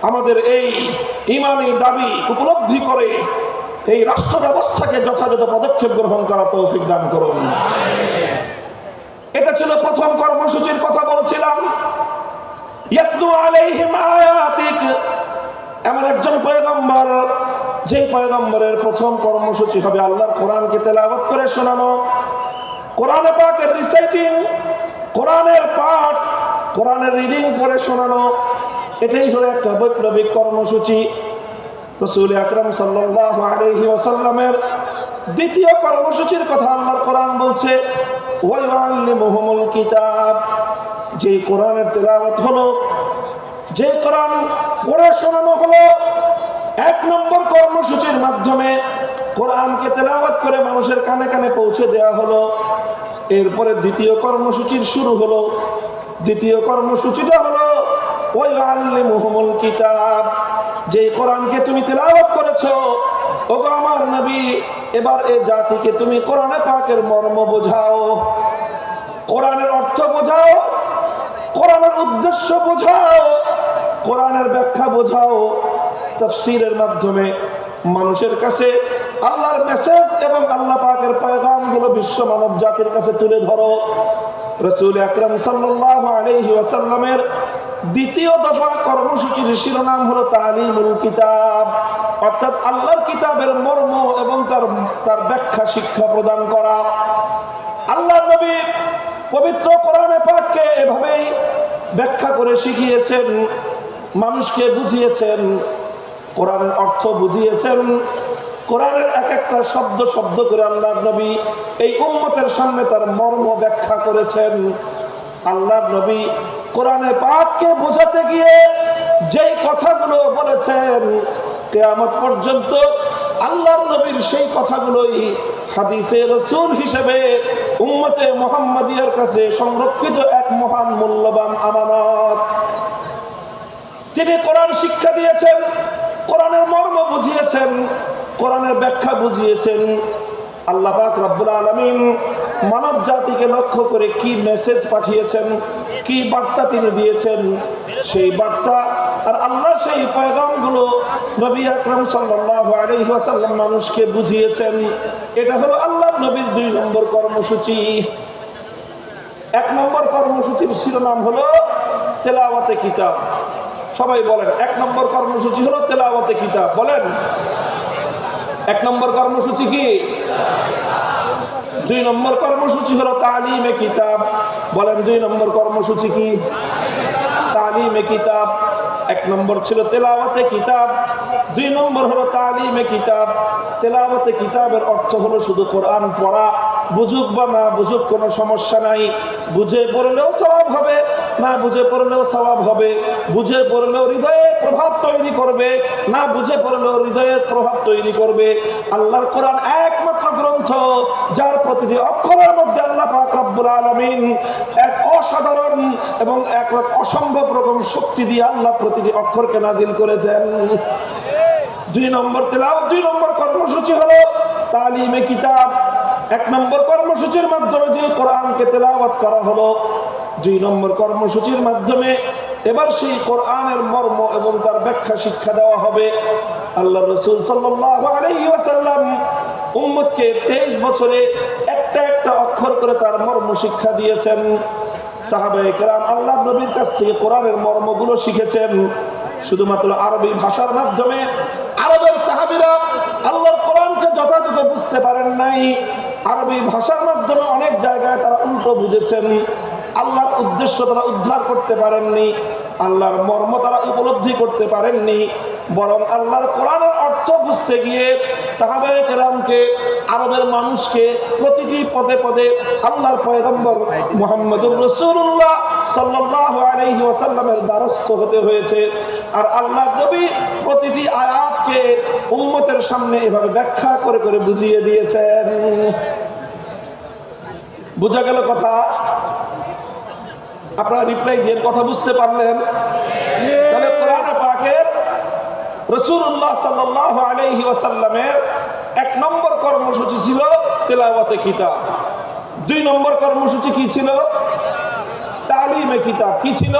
আমাদের এই ঈমানী দাবি উপলব্ধি করে এই রাষ্ট্র ব্যবস্থাকে যথাযথ পদক্ষেপ গ্রহণ করার তৌফিক দান করুন। এটা ছিল প্রথম কর্মসূচির কথা বলছিলাম। ইয়াতলু আলাইহিম আয়াতিক, এমন একজন পয়গম্বর যে পয়গম্বরের প্রথম কর্মসূচি হবে আল্লাহর কোরআনকে তেলাওয়াত করে শোনানো, কোরআনে পাকের রিসাইটিং, কোরআনের পাঠ, কোরআনের রিডিং করে শোনানো। এটাই হলো একটা বৈপ্লবিক কর্মসূচি। রাসূল আকরাম সাল্লাল্লাহু আলাইহি ওয়াসাল্লামের দ্বিতীয় কর্মসূচির কথা আল্লাহর কোরআন বলছে, ওয়া ইউআল্লিমুহুমুল কিতাব, যে কোরআনের তেলাওয়াত হলো, যে কোরআন পড়ে শোনানো হলো। এক নম্বর কর্মসূচির মাধ্যমে কোরআনকে তেলাওয়াত করে মানুষের কানে কানে পৌঁছে দেওয়া হলো। এরপরে দ্বিতীয় কর্মসূচির শুরু হলো। দ্বিতীয় কর্মসূচিটা হলো ওয়া ইউআল্লিমুহুমুল কিতাব, যে কোরআনকে তুমি তেলাওয়াত করেছো, ওগো আমার নবী, এবার এই জাতিকে তুমি কোরআনে পাকের মর্ম বোঝাও, কোরআনের অর্থ বোঝাও, কোরআনের উদ্দেশ্য বোঝাও, কোরআনের ব্যাখ্যা বোঝাও। তাফসীরের মাধ্যমে মানুষের কাছে আল্লাহর মেসেজ এবং আল্লাহ পাকের পয়গামগুলো বিশ্ব মানব জাতির কাছে তুলে ধরো। রাসূল আকরাম সাল্লাল্লাহু আলাইহি ওয়াসাল্লামের দ্বিতীয় দফা কর্মসূচির শিরোনাম হলো তালিমুল কিতাব, অর্থাৎ আল্লাহর কিতাবের মর্ম এবং তার ব্যাখ্যা শিক্ষা প্রদান করা। আল্লাহর নবী পবিত্র কোরআনে পাককে এভাবেই ব্যাখ্যা করে শিখিয়েছেন, মানুষকে বুঝিয়েছেন, কোরআনের অর্থ বুঝিয়েছেন। কোরআনের এক একটা শব্দ শব্দ করে আল্লাহর নবী এই উম্মতের সামনে তার মর্ম ব্যাখ্যা করেছেন। আল্লাহর নবী কোরআনে পাককে বোঝাতে গিয়ে যেই কথাগুলো বলেছেন, কিয়ামত পর্যন্ত আল্লাহর নবীর সেই কথাগুলোই হাদিসে রাসূল হিসেবে উম্মতে মুহাম্মাদিয়ার কাছে সংরক্ষিত এক মহান মূল্যবান আমানত। তিনি কোরআন শিক্ষা দিয়েছেন, কোরআনের মর্ম বুঝিয়েছেন, কোরআনের ব্যাখ্যা বুঝিয়েছেন। আল্লাহ পাক রব্বুল আলামিন মানব জাতিকে লক্ষ্য করে কি মেসেজ পাঠিয়েছেন, কি বার্তা তিনি দিয়েছেন, সেই বার্তা আর আল্লাহর সেই পয়গামগুলো নবী আকরাম সাল্লাল্লাহু আলাইহি ওয়াসাল্লাম মানুষকে বুঝিয়েছেন। এটা হলো আল্লাহর নবীর 2 নম্বর কর্মসূচি। 1 নম্বর কর্মসূচির শিরোনাম হলো তেলাওয়াতে কিতাব। সবাই বলেন, 1 নম্বর কর্মসূচি হলো তেলাওয়াতে কিতাব। বলেন, 1 নম্বর কর্মসূচি কি? 2 নম্বর কর্মসূচি হলো তালিমে কিতাব। বলেন, 2 নম্বর কর্মসূচি কি? তালিমে কিতাব। 1 নম্বর ছিল তেলাওয়াতে কিতাব, 2 নম্বর হলো তালিমে কিতাব। তেলাওয়াতে কিতাবের অর্থ হলো শুধু কোরআন পড়া, বুঝুক বা না বুঝুক কোনো সমস্যা নাই, বুঝে পড়লেও সওয়াব হবে, না বুঝে পড়লেও সওয়াব হবে, বুঝে পড়লেও হৃদয়ে প্রভাব তৈরি করবে, না বুঝে পড়লেও হৃদয়ে প্রভাব তৈরি করবে। আল্লাহর কোরআন একমাত্র গ্রন্থ যার প্রতিটি অক্ষরের মধ্যে আল্লাহ পাক রব্বুল আলামিন এক অসাধারণ এবং এক অসম্ভব রকম শক্তি দিয়ে আল্লাহ প্রতিটি অক্ষরকে নাজিল করেছেন। 2 নম্বর তেলাওয়াত, 2 নম্বর কর্ম কর্মসূচি হলো তালিমে কিতাব। 1 নম্বর কর্মসূচির মাধ্যমে যে কোরআনকে তেলাওয়াত করা হলো। 2 নম্বর কর্মসূচির মাধ্যমে এবার সেই কোরআনের মর্ম এবং তার ব্যাখ্যা শিক্ষা দেওয়া হবে। আল্লাহ রাসূল সাল্লাল্লাহু আলাইহি ওয়াসাল্লাম উম্মতকে 23 বছরে একটা একটা অক্ষর করে তার মর্ম শিক্ষা দিয়েছেন। সাহাবায়ে কেরাম আল্লাহর নবীর কাছ থেকে কোরআনের মর্মগুলো শিখেছেন শুধুমাত্র আরবি ভাষার মাধ্যমে। আরবের সাহাবীরা আল্লাহর কোরআনকে যথাযথ বুঝতে পারেন নাই। আরবি ভাষার মাধ্যমে অনেক জায়গায় তারা উল্টো বুঝেছেন। আল্লাহর উদ্দেশ্য তারা উদ্ধার করতে পারেননি, আল্লাহর মর্ম তারা উপলব্ধি করতে পারেননি। বরং আল্লাহর কোরআনের অর্থ বুঝতে গিয়ে সাহাবায়ে কেরামকে, আরবের মানুষকে প্রতিটি পদে পদে আল্লাহর পয়গম্বর মুহাম্মদুর রাসূলুল্লাহ সাল্লাল্লাহু আলাইহি ওয়াসাল্লামের দ্বারস্থ হতে হয়েছে। আর আল্লাহর নবী প্রতিটি আয়াতকে উম্মতের সামনে এভাবে ব্যাখ্যা করে করে বুঝিয়ে দিয়েছেন। বুঝা গেল কথা? আপনারা রিপ্লাই দিয়ে কথা বুঝতে পারলেন? তাহলে কোরআন পাকের রাসূলুল্লাহ সাল্লাল্লাহু আলাইহি ওয়াসাল্লামের 1 নম্বর কর্মসূচি ছিল তেলাওয়াতে কিতাব। 2 নম্বর কর্মসূচি কি ছিল? তালিমে কিতাব। কি ছিল?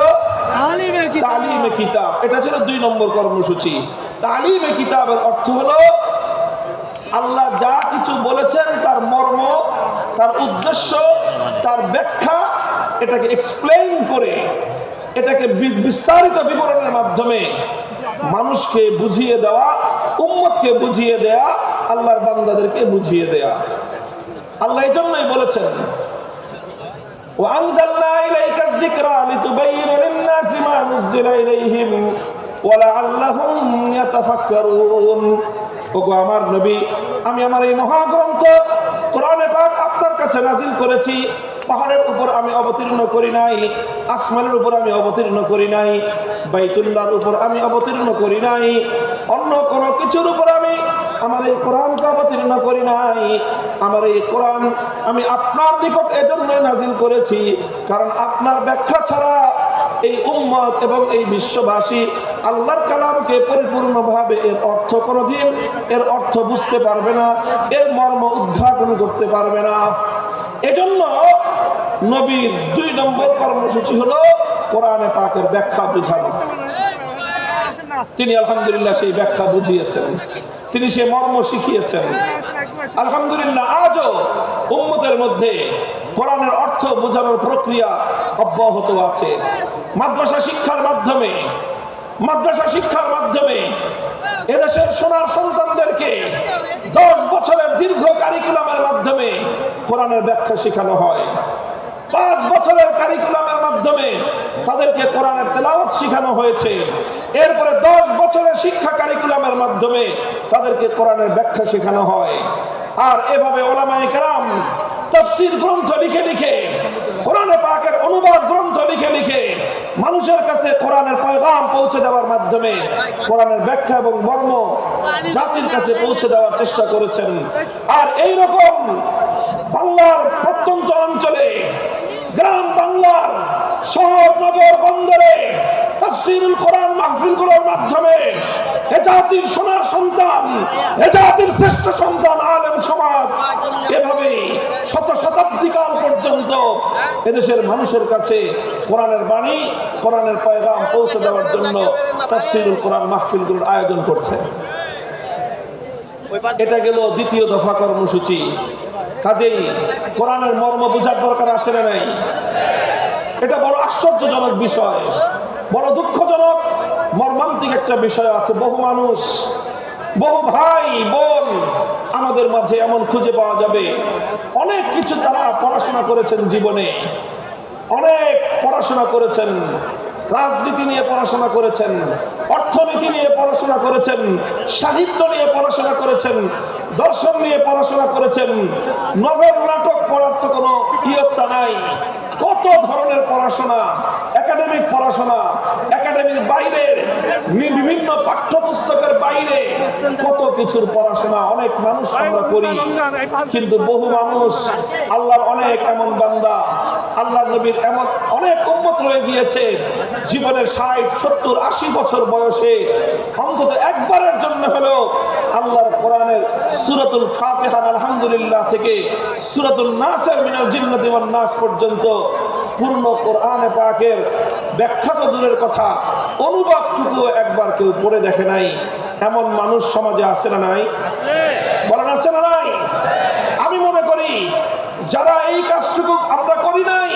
তালিমে কিতাব। এটা ছিল 2 নম্বর কর্মসূচি। তালিমে কিতাবের অর্থ হলো আল্লাহ যা কিছু বলেছেন তার মর্ম, তার উদ্দেশ্য, তার ব্যাখ্যা, এটাকে এক্সপ্লেইন করে, এটাকে বিস্তারিত বিবরণের মাধ্যমে মানুষকে বুঝিয়ে দেওয়া, উম্মতকে বুঝিয়ে দেয়া, আল্লাহর বান্দাদেরকে বুঝিয়ে দেয়া। আল্লাহ এই জন্যই বলেছেন وَأَنزَلْنَا إِلَيْكَ الذِّكْرَى لِتُبَيِّنَ لِلنَّاسِ مَا نُزِّلَ إِلَيْهِمْ وَلَعَلَّهُمْ يَتَفَكَّرُونَ। ওগো আমার নবী, আমি আমার এই মহাগ্রন্থ কোরআনে পাক আপনার কাছে নাজিল করেছি। পাহাড়ের উপর আমি অবতীর্ণ করি নাই, আসমানের উপর আমি অবতীর্ণ করি নাই, বাইতুল্লাহর উপর আমি অবতীর্ণ করি নাই, অন্য কোনো কিছুর উপর আমি আমার এই কোরআনকে অবতীর্ণ করি নাই। আমার এই কোরআন আমি আপনার নিকট এজন্যই নাজিল করেছি কারণ আপনার ব্যাখ্যা ছাড়া এই উম্মত এবং এই বিশ্ববাসী আল্লাহর কালামকে পরিপূর্ণভাবে এর অর্থ কোনোদিন এর অর্থ বুঝতে পারবে না, এর মর্ম উদ্ঘাটন করতে পারবে না। এজন্য নবীর 2 নম্বর কর্মসূচি হলো কোরআনে পাকের ব্যাখ্যা বোঝানো। তিনি আলহামদুলিল্লাহ সেই ব্যাখ্যা বুঝিয়েছেন, তিনি সেই মর্ম শিখিয়েছেন। আলহামদুলিল্লাহ আজও উম্মতের মধ্যে কোরআনের অর্থ বোঝানোর প্রক্রিয়া অব্যাহত আছে। মাদ্রাসা শিক্ষার মাধ্যমে এদেশের সোনার সন্তানদেরকে 10 বছরের দীর্ঘ কারিকুলামের মাধ্যমে কোরআনের ব্যাখ্যা শেখানো হয়। 5 বছরের কারিকুলামের মাধ্যমে তাদেরকে কোরআনের তেলাওয়াত শেখানো হয়েছে। এরপরে 10 বছরের শিক্ষা কারিকুলামের মাধ্যমে তাদেরকে কোরআনের ব্যাখ্যা শেখানো হয়। আর এভাবে উলামায়ে কেরাম তাফসীর গ্রন্থ লিখে লিখে, কোরআনে পাকের অনুবাদ গ্রন্থ লিখে লিখে মানুষের কাছে কোরআনের পয়গাম পৌঁছে দেওয়ার মাধ্যমে কোরআনের ব্যাখ্যা এবং মর্ম জাতির কাছে পৌঁছে দেওয়ার চেষ্টা করেছেন। আর এই রকম বাংলার প্রত্যন্ত অঞ্চলে, গ্রাম বাংলার শহর নগর বন্দরে তাফসীরুল কোরআন মাহফিলগুলোর মাধ্যমে এ জাতির সোনার সন্তান, এ জাতির শ্রেষ্ঠ সন্তান আলেম সমাজ এভাবে শতাব্দীকাল পর্যন্ত এদেশের মানুষের কাছে কোরআনের বাণী, কোরআনের পয়গাম পৌঁছে দেওয়ার জন্য তাফসীরুল কোরআন মাহফিলগুলোর আয়োজন করছে। এটা গেল 2য় দফা কর্মসূচি। কাজেই কোরআনের মর্ম বোঝার দরকার আছে না নাই? এটা বড় আশ্চর্যজনক বিষয়, বড় দুঃখজনক মর্মান্তিক একটা বিষয় আছে। বহু মানুষ, বহু ভাই বোন আমাদের মাঝে এমন খুঁজে পাওয়া যাবে, অনেক কিছু তারা পড়াশোনা করেছেন জীবনে, অনেক পড়াশোনা করেছেন, রাজনীতি নিয়ে পড়াশোনা করেছেন, অর্থনীতি নিয়ে পড়াশোনা করেছেন, সাহিত্য নিয়ে পড়াশোনা করেছেন, দর্শন নিয়ে পড়াশোনা করেছেন। নভেল নাটক পড়ার তো কোনো ইয়ত্তা নাই। কত ধরনের পড়াশোনা, একাডেমিক পড়াশোনা, একাডেমির বাইরে বিভিন্ন পাঠ্যপুস্তকের বাইরে কত কিছুর পড়াশোনা অনেক মানুষ আমরা করি। কিন্তু বহু মানুষ, আল্লাহর অনেক এমন বান্দা, আল্লাহর নবীর এমন অনেক উম্মত রয়ে গিয়েছে, জীবনের 60, 70, 80 বছর বয়সে অন্তত একবারের জন্য হলেও আল্লাহর কোরআনের সূরাতুল ফাতিহা আলহামদুলিল্লাহ থেকে সূরাতুন নাসের মিনাল জিন্নাতি ওয়ান নাস পর্যন্ত পূর্ণ কোরআনে পাকের ব্যাখ্যা তো দূরের কথা, অনুবাদটুকু একবার কেউ পড়ে দেখে নাই, এমন মানুষ সমাজে আছে না নাই? বলেন আছে না নাই? আমি মনে করি যারা এই কাজটুকু আমরা করি নাই,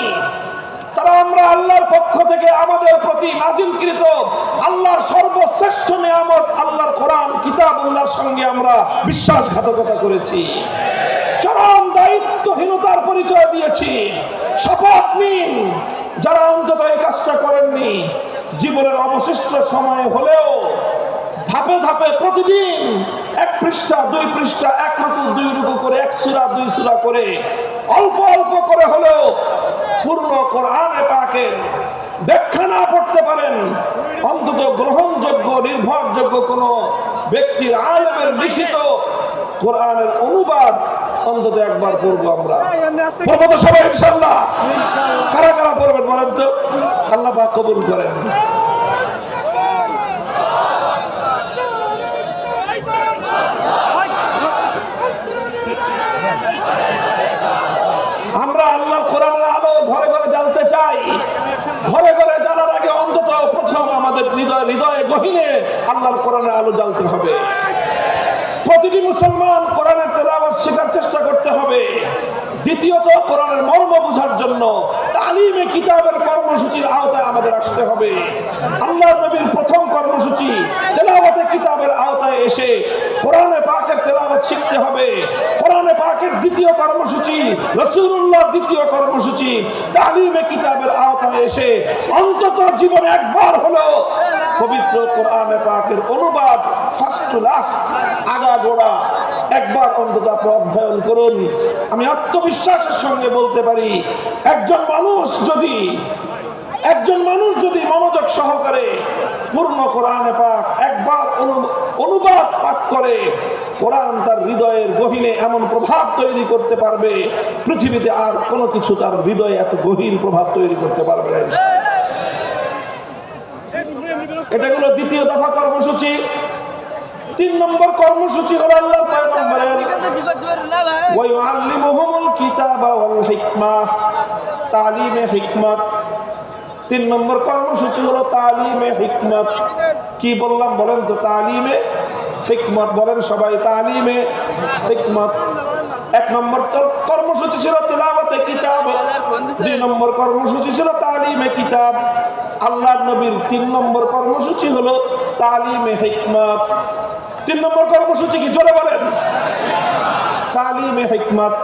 তারা আমরা আল্লাহর পক্ষ থেকে আমাদের প্রতি নাজিলকৃত আল্লাহর সর্বশ্রেষ্ঠ নিয়ামত আল্লাহর কোরআন কিতাবুল্লাহর সঙ্গে আমরা বিশ্বাসঘাতকতা করেছি, চরম দায়িত্বহীনতার পরিচয় দিয়েছি। শপথ নিন, যারা অন্তত এই কাজটা করেননি, জীবনের অবশিষ্ট সময় হলেও ধাপে ধাপে প্রতিদিন 1 পৃষ্ঠা 2 পৃষ্ঠা 1 রুকু 2 রুকু করে 1 সূরা 2 সূরা করে অল্প অল্প করে হলেও পূর্ণ কোরআনে পাকের ব্যাখ্যা না পড়তে পারেন, অন্তত গ্রহণযোগ্য নির্ভরযোগ্য কোন ব্যক্তির আলেমের লিখিত কোরআনের অনুবাদ অন্তত একবার পড়বো। আমরা পড়বো তো সবাই ইনশাআল্লাহ? কারা কারা পড়বেন বলেন তো? আল্লাহ পাক কবুল করেন। আমরা আল্লাহর কোরআনের আলো ঘরে ঘরে জ্বালতে চাই। ঘরে ঘরে জ্বালার আগে অন্তত প্রথম আমাদের হৃদয়ে গহীনে আল্লাহর কোরআনের আলো জ্বালতে হবে। প্রতিটি মুসলমান কোরআনের তেলাওয়াত শেখার চেষ্টা করতে হবে। দ্বিতীয়ত, কোরআনের মর্ম বোঝার জন্য তালিমে কিতাবের কর্মসূচির আওতায় আমাদের আসতে হবে। আল্লাহর নবীর প্রথম কর্মসূচি তেলাওয়াতে কিতাবের আওতায় এসে কোরআনে পাকের তেলাওয়াত শিখতে হবে। কোরআনে পাকের দ্বিতীয় কর্মসূচি, রাসূলুল্লাহর দ্বিতীয় কর্মসূচি তালিমে কিতাবের আওতায় এসে অন্তত জীবনে একবার হলেও পবিত্র কোরআনে পাকের অনুবাদ ফার্স্ট টু লাস্ট আগাগোড়া একবার অন্তত আপনি অধ্যয়ন করুন। আমি আত্মবিশ্বাসের সঙ্গে বলতে পারি, একজন মানুষ যদি মনোযোগ সহকারে পূর্ণ কোরআনে পাক একবার অনুবাদ পাঠ করে, কোরআন তার হৃদয়ের গহীনে এমন প্রভাব তৈরি করতে পারবে, পৃথিবীতে আর কোনো কিছু তার হৃদয়ে এত গহীন প্রভাব তৈরি করতে পারবে না। এটা হলো দ্বিতীয় দফা কর্মসূচি। 3 নম্বর কর্মসূচি হলো আল্লাহর পয়গম্বরের ওয়া ইউআল্লিমুহুমুল কিতাবা ওয়াল হিকমাহ, তালিমে হিকমত। 3 নম্বর কর্মসূচি হলো তালিমে হিকমত। কি বললাম বলেন তো? তালিমে হিকমত বলেন সবাই, তালিমে হিকমত। 1 নম্বর কর্মসূচি ছিল তেলাওয়াতে কিতাব, 2 নম্বর কর্মসূচি ছিল তালিমে কিতাব। আল্লাহর নবীর 3 নম্বর কর্মসূচি হলো তালিমে হিকমত। 3 নম্বর কর্মসূচি কি? জোরে বলেন। তালিমে হিকমত।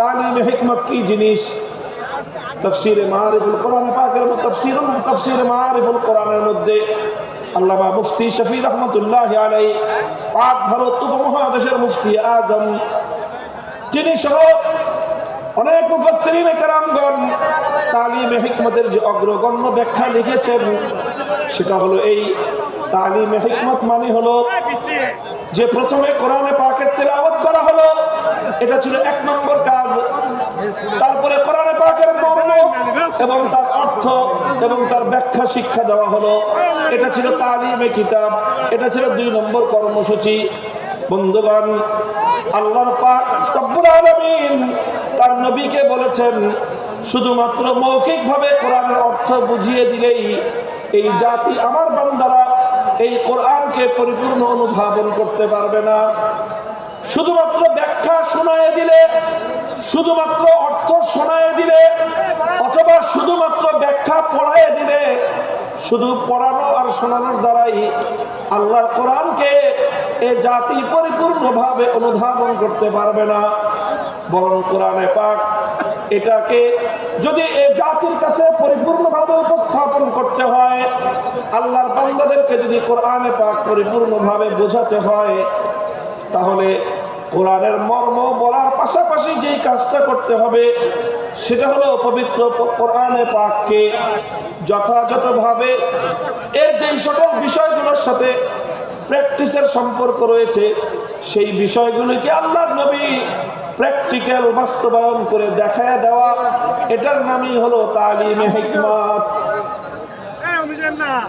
তালিমে হিকমত কি জিনিস? তাফসীরে মারিফুল কোরআন পাকের তাফসীরে মারিফুল কোরআনের মধ্যে আল্লামা মুফতি শফি রহমাতুল্লাহি আলাইহি, পাক ভারত উপমহাদেশের মুফতি আজম, যিনি সহ অনেক মুফাসসিরিনে কেরামগণ তালিমে হিকমতের যে অগ্রগণ্য ব্যাখ্যা লিখেছেন, সেটা হলো এই তালিমে হিকমত মানে হলো যে প্রথমে কোরআনে পাকের তেলাওয়াত করা হলো, এটা ছিল 1 নম্বর কাজ। তারপরে কোরআনে পাকের মর্ম এবং তার অর্থ এবং তার ব্যাখ্যা শিক্ষা দেওয়া হলো, এটা ছিল তালিমে কিতাব। এটা ছিল 2 নম্বর কর্মসূচি। বন্ধুগণ, আল্লাহর পাক রব্বুল আলামিন তার নবীকে বলেছেন, শুধুমাত্র মৌখিকভাবে কোরআনের অর্থ বুঝিয়ে দিলেই এই জাতি আমার বান্দারা এই কোরআনকে পরিপূর্ণ অনুধাবন করতে পারবে না। শুধুমাত্র ব্যাখ্যা শোনায় দিলে, শুধুমাত্র অর্থ শোনায় দিলে, অথবা শুধুমাত্র ব্যাখ্যা পড়ায় দিলে, শুধু পড়ানো আর শোনানোর দ্বারাই আল্লাহর কোরআনকে এ জাতি পরিপূর্ণভাবে অনুধাবন করতে পারবে না। বরং কোরআনে পাক এটাকে যদি এ জাতির কাছে পরিপূর্ণভাবে উপস্থাপন করতে হয়, আল্লাহর বান্দাদেরকে যদি কোরআনে পাক পরিপূর্ণভাবে বোঝাতে হয়, তাহলে কোরআনের মর্ম বলার পাশাপাশি যেই কাজটা করতে হবে সেটা হলো পবিত্র কোরআনে পাককে যথাযথভাবে এর যেই সকল বিষয়গুলোর সাথে প্র্যাকটিসের সম্পর্ক রয়েছে, সেই বিষয়গুলিকে আল্লাহর নবী প্র্যাকটিক্যাল বাস্তবায়ন করে দেখায় দেওয়া, এটার নামই হলো তালিমে হিকমত।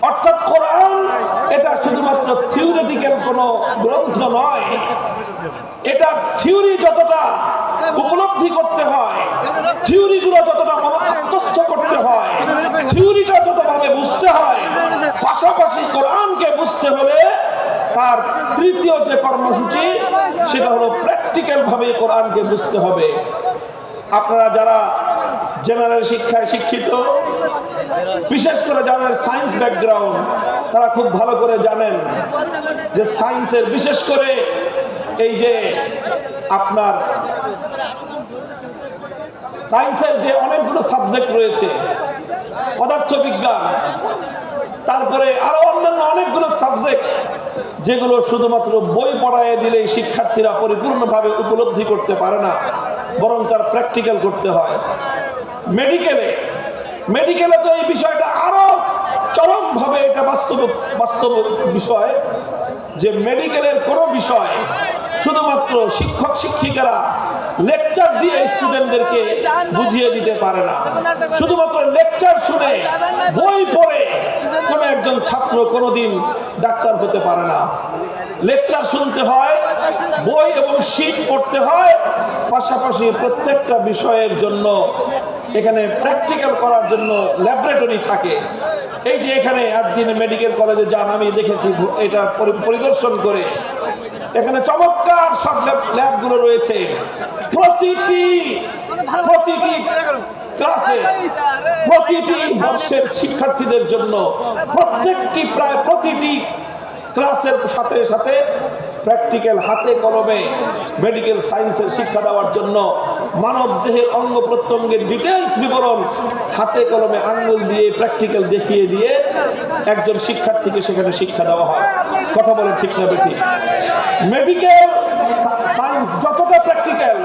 অর্থাৎ কোরআন এটা শুধুমাত্র থিওরিটিক্যাল কোনো গ্রন্থ নয়, এটা থিওরি যতটা উপলব্ধি করতে হয়, থিওরিগুলো যতটা আত্মস্থ করতে হয়, থিওরিটা যতভাবে বুঝতে হয়, পাশাপাশি কোরআনকে বুঝতে হলে তার তৃতীয় যে কর্মসূচি সেটা হলো প্র্যাকটিক্যাল ভাবে কোরআনকে বুঝতে হবে। আপনারা যারা জেনারেল শিক্ষায় শিক্ষিত, বিশেষ করে যাদের সায়েন্স ব্যাকগ্রাউন্ড, তারা খুব ভালো করে জানেন যে সায়েন্সের বিশেষ করে এই যে আপনার সায়েন্সের যে অনেকগুলো সাবজেক্ট রয়েছে, পদার্থবিজ্ঞান, তারপরে আরো অন্যান্য অনেকগুলো সাবজেক্ট যেগুলো শুধুমাত্র বই পড়ায় দিলেই শিক্ষার্থীরা পরিপূর্ণভাবে উপলব্ধি করতে পারে না, বরং তার প্র্যাকটিক্যাল করতে হয়। মেডিকেলে তো এই বিষয়টা আরো চরমভাবে এটা বাস্তব বিষয় যে মেডিকেলের কোনো বিষয় শুধুমাত্র শিক্ষক শিক্ষিকারা লেকচার দিয়ে স্টুডেন্টদেরকে বুঝিয়ে দিতে পারে না। শুধুমাত্র লেকচার শুনে বই পড়ে কোনো একজন ছাত্র কোনোদিন ডাক্তার হতে পারে না। লেকচার শুনতে হয়, বই এবং শীট পড়তে হয়, পাশাপাশি প্রত্যেকটা বিষয়ের জন্য এখানে প্র্যাকটিক্যাল করার জন্য ল্যাবরেটরি থাকে। এই যে এখানে একদিন মেডিকেল কলেজে যান, আমি দেখেছি এটা পরিদর্শন করে, এখানে চমৎকার সব ল্যাবগুলো রয়েছে। প্রতিটি ক্লাসে প্রতিটি বর্ষের শিক্ষার্থীদের জন্য প্রায় প্রতিটি ক্লাসের সাথে সাথে প্র্যাকটিক্যাল হাতে কলমে মেডিকেল সায়েন্সের শিক্ষা দেওয়ার জন্য মানব দেহের অঙ্গ প্রত্যঙ্গের ডিটেলস বিবরণ হাতে কলমে আঙ্গুল দিয়ে প্র্যাকটিক্যাল দেখিয়ে দিয়ে একজন শিক্ষার্থীকে সেখানে শিক্ষা দেওয়া হয়। কথা বলে ঠিক না বেঠিক? মেডিকেল সায়েন্স যতটা প্র্যাকটিক্যাল,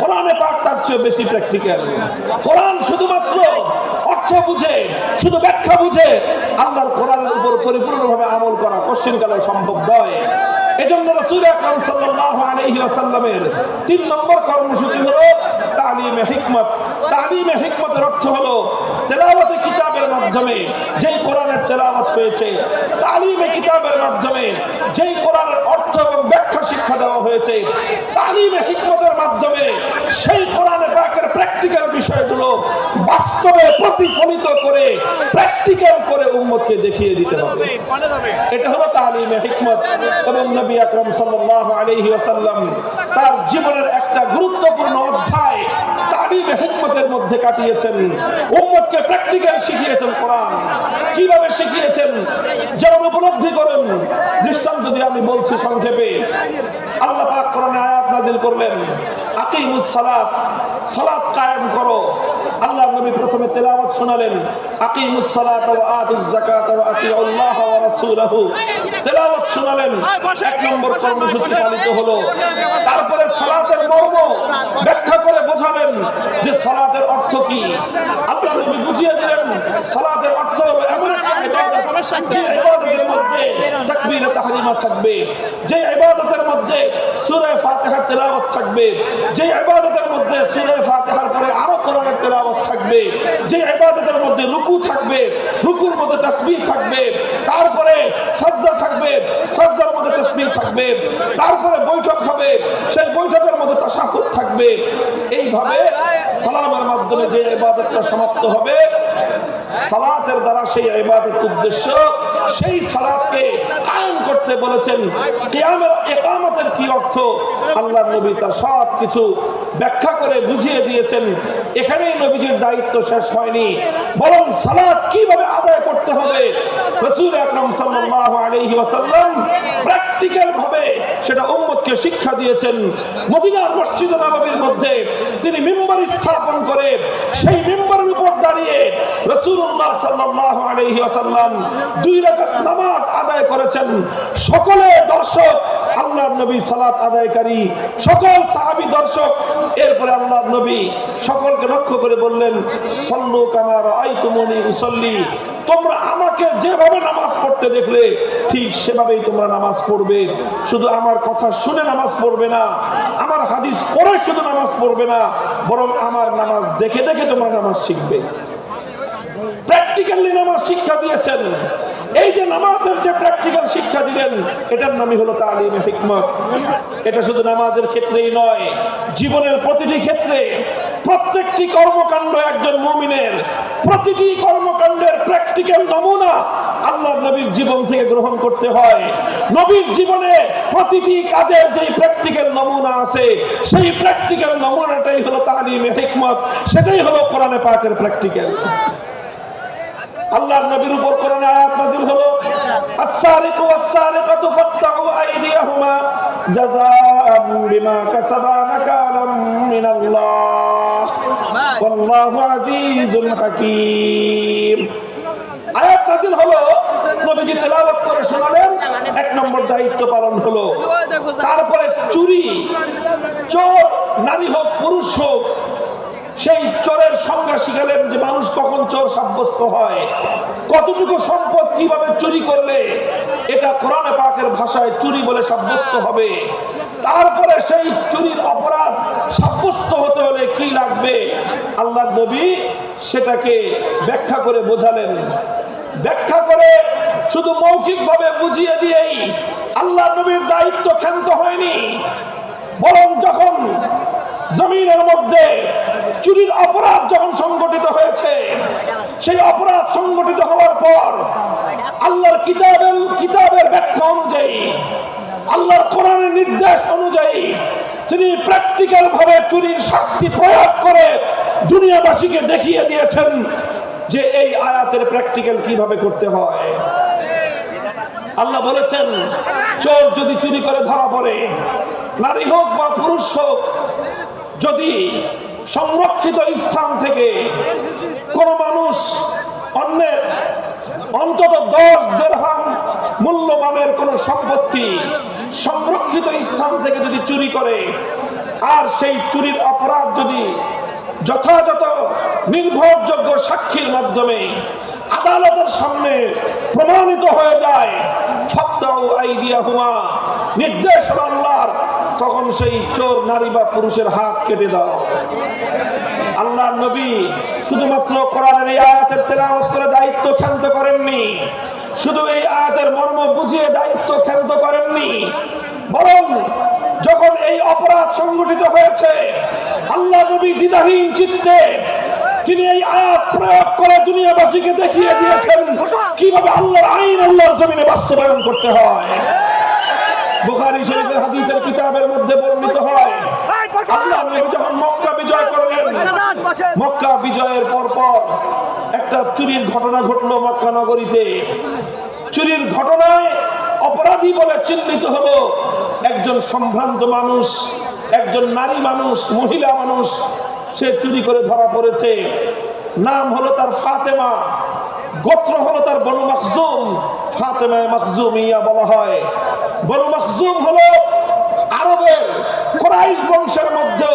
কোরআনে পাক তার চেয়ে বেশি প্র্যাকটিক্যাল। কোরআন শুধুমাত্র অর্থ বুঝে, শুধু ব্যাখ্যা বুঝে আল্লাহর কোরআনের উপর পরিপূর্ণভাবে আমল করা কোশ্চিনকালে সম্ভব নয়। এজন্য রাসূল আকরাম সাল্লাল্লাহু আলাইহি ওয়াসাল্লামের ৩ নম্বর কর্মসূচি হলো তালিমে হিকমত। তালিমে হিকমতের অর্থ হলো তেলাওয়াতে কিতাবের মাধ্যমে যেই কোরআনের তেলাওয়াত হয়েছে, তালিমে কিতাবের মাধ্যমে যেই কোরআনের অর্থ এবং ব্যাখ্যা শিক্ষা দেওয়া হয়েছে, তালিমে হিকমতের মাধ্যমে সেই কোরআনে পাকের প্র্যাকটিক্যাল বিষয়গুলো বাস্তবে প্রতিফলিত করে প্র্যাকটিক্যাল করে উম্মতকে দেখিয়ে দিতে হবে। এটা হলো তালিমে হিকমত। এবং নবী আকরাম সাল্লাল্লাহু আলাইহি ওয়াসাল্লাম তার জীবনের একটা গুরুত্বপূর্ণ অধ্যায় তালিমে হিকমতের মধ্যে কাটিয়েছেন। উম্মতকে প্র্যাকটিক্যাল শিখিয়েছেন। কোরআন কিভাবে শিখিয়েছেন যেমন উপলব্ধি করেন। দৃষ্টান্ত যদি আমি বলছি সংক্ষেপে, আল্লাহ পাক কোরআনে আয়াত নাযিল করলেন, আকিমুস সালাত, সালাত কায়েম করো। আল্লাহর নবী প্রথমে তেলাওয়াত শোনালেন, আকিমুস সালাতা ওয়া আতুজ যাকাতা ওয়া আতিউল্লাহ ওয়া রাসূলাহু। তেলাওয়াত শোনালেন, ১ নম্বর কর্মসূচি পালিত হলো। তারপরে সালাতের মর্ম ব্যাখ্যা করে বোঝালেন যে সালাতের অর্থ কি। আল্লাহর নবী বুঝিয়ে দিলেন সালাতের অর্থ হলো এমন একটা ইবাদত যে ইবাদতের মধ্যে তাকবীরে তাহরিমা থাকবে, যে ইবাদতের মধ্যে সূরা ফাতিহার তেলাওয়াত থাকবে, যে ইবাদতের মধ্যে সূরা ফাতিহার পরে আরো কোরআনের তেলাওয়াত থাকবে, যে ইবাদতের মধ্যে রুকু থাকবে, রুকুর মধ্যে তাসবিহ থাকবে, তারপরে সাজদা থাকবে, সাজদার মধ্যে তাসবিহ থাকবে, তারপরে বৈঠক হবে, সেই বৈঠকের মধ্যে তাশাহুদ থাকবে। এইভাবে সালামের মাধ্যমে যে ইবাদতটা সমাপ্ত হবে, সালাতের দ্বারা সেই ইবাদতের উদ্দেশ্য, সেই সালাতকে কায়েম করতে বলেছেন। কিয়ামের ইকামতের কি অর্থ আল্লাহর নবী তার সব কিছু ব্যাখ্যা করে বুঝিয়ে দিয়েছেন। এখানেই নবীজির দায়িত্ব শেষ হয়নি, বরং সালাত কিভাবে আদায় করতে হবে রাসূল আকরাম সাল্লাল্লাহু আলাইহি ওয়াসাল্লাম প্র্যাকটিক্যাল ভাবে সেটা উম্মতকে শিক্ষা দিয়েছেন। মদিনার মসজিদ নববীর মধ্যে তিনি মিম্বার স্থাপন করে সেই মিম্বারের উপর দাঁড়িয়ে রাসূলুল্লাহ সাল্লাল্লাহু আলাইহি ওয়াসাল্লাম 2 রাকাত নামাজ আদায় করেছেন। সকলে দর্শক, আল্লাহর নবী সালাত আদায়কারী, সকল সাহাবী দর্শক। এরপরে আল্লাহর নবী সকলকে লক্ষ্য করে বললেন, সল্লু কামা রাআইতুমুনি উসাল্লি, তোমরা আমাকে যেভাবে নামাজ পড়তে দেখলে ঠিক সেভাবেই তোমরা নামাজ পড়বে। শুধু আমার কথা শুনে নামাজ পড়বে না, আমার হাদিস পড়ে শুধু নামাজ পড়বে না, বরং আমার নামাজ দেখে দেখে তোমরা নামাজ শিখবে। প্র্যাকটিক্যালি নামাজ শিক্ষা দিয়েছেন। এই যে নামাজের যে প্র্যাকটিক্যাল শিক্ষা দিলেন, এটার নামই হলো তালিমে হিকমত। এটা শুধু নামাজের ক্ষেত্রেই নয়, জীবনের প্রতিটি ক্ষেত্রে প্রত্যেকটি কর্মকাণ্ড একজন মুমিনের প্রতিটি কর্মকাণ্ডের প্র্যাকটিক্যাল নমুনা আল্লাহর নবীর জীবন থেকে গ্রহণ করতে হয়। নবীর জীবনে প্রতিটি কাজের যেই প্র্যাকটিক্যাল নমুনা আছে, সেই প্র্যাকটিক্যাল নমুনাটাই হলো তালিমে হিকমত, সেটাই হলো কোরআনে পাকের প্র্যাকটিক্যাল। আল্লাহর নবীর উপর কোরআনে আয়াত নাযিল হলো, আস-সারিকু ওয়াস-সারিকাতু ফাকতাউ আইদিয়াহুমা জাযাআম বিমা কাসাবা নাকালাম মিনাল্লাহ ওয়াল্লাহু আজিজুল হাকীম। আয়াত নাযিল হলো, নবীজি তেলাওয়াত করে শোনালেন, এক নম্বর দায়িত্ব পালন হলো। তারপরে চুরি, চোর নারী হোক পুরুষ হোক, সেই চোরের সংজ্ঞা শিখালেন যে মানুষ কখন চোর সাব্যস্ত হয়, কতটুকু সম্পদ কিভাবে চুরি করলে এটা কোরআনে পাকের ভাষায় চুরি বলে সাব্যস্ত হবে। তারপরে সেই চুরির অপরাধ সাব্যস্ত হতে হলে কি লাগবে, আল্লাহর নবী সেটাকে ব্যাখ্যা করে বোঝালেন। ব্যাখ্যা করে শুধু মৌখিকভাবে বুঝিয়ে দিয়েই আল্লাহর নবীর দায়িত্ব ক্ষান্ত হয়নি, বরং যখন জমিনের মধ্যে চুরির অপরাধ যখন সংগঠিত হয়েছে, সেই অপরাধ সংগঠিত হওয়ার পর আল্লাহর কিতাবের ব্যাখ্যা অনুযায়ী, আল্লাহর কোরআনের নির্দেশ অনুযায়ী তিনি প্র্যাকটিক্যাল ভাবে চুরির শাস্তি প্রয়োগ করে দুনিয়াবাসীকে দেখিয়ে দিয়েছেন যে এই আয়াতের প্র্যাকটিক্যাল কিভাবে করতে হয়। আল্লাহ বলেছেন, চোর যদি চুরি করে ধরা পড়ে, নারী হোক বা পুরুষ হোক, যদি সংরক্ষিত স্থান থেকে কোন মানুষ অন্যের অন্তত 10 দিরহাম মূল্যমানের কোন সম্পত্তি সংরক্ষিত স্থান থেকে যদি চুরি করে, আর সেই চুরির অপরাধ যদি যথাযথ নির্ভরযোগ্য সাক্ষীর মাধ্যমে আদালতের সামনে প্রমাণিত হয়ে যায়, ফাকতাউ আইদিয়াহুমা, নির্দেশ আল্লাহর, তখন সেই চোর নারী বা পুরুষের হাত কেটে দাও। আল্লাহর নবী শুধুমাত্র কোরআনের এই আয়াতের তেলাওয়াত করে দায়িত্ব ক্ষান্ত করেননি, শুধু এই আয়াতের মর্ম বুঝিয়ে দায়িত্ব ক্ষান্ত করেননি, বরং যখন এই অপরাধ সংগঠিত হয়েছে, আল্লাহ নবী দ্বিধাহীন চিত্তে তিনি এই আয়াত প্রয়োগ করে দুনিয়াবাসীকে দেখিয়ে দিয়েছেন কিভাবে আল্লাহর আইন আল্লাহর জমিনে বাস্তবায়ন করতে হয়। বুখারী শরীফের হাদিসের কিতাবের মধ্যে বর্ণিত হয়, আল্লাহর নবী যখন মক্কা বিজয় করলেন, মক্কা বিজয়ের পর একটা চুরির ঘটনা ঘটলো মক্কা নগরীতে। চুরির ঘটনায় অপরাধী বলে চিহ্নিত হলো একজন সম্ভ্রান্ত মানুষ, একজন নারী মানুষ, মহিলা মানুষ। সে চুরি করে ধরা পড়েছে। নাম হলো তার ফাতেমা, গোত্র হলো তার বনু মাখজুম, ফাতেমা মাখজুমিয়া বলা হয়। বনু মাখজুম হলো আরবের কুরাইশ বংশের মধ্যে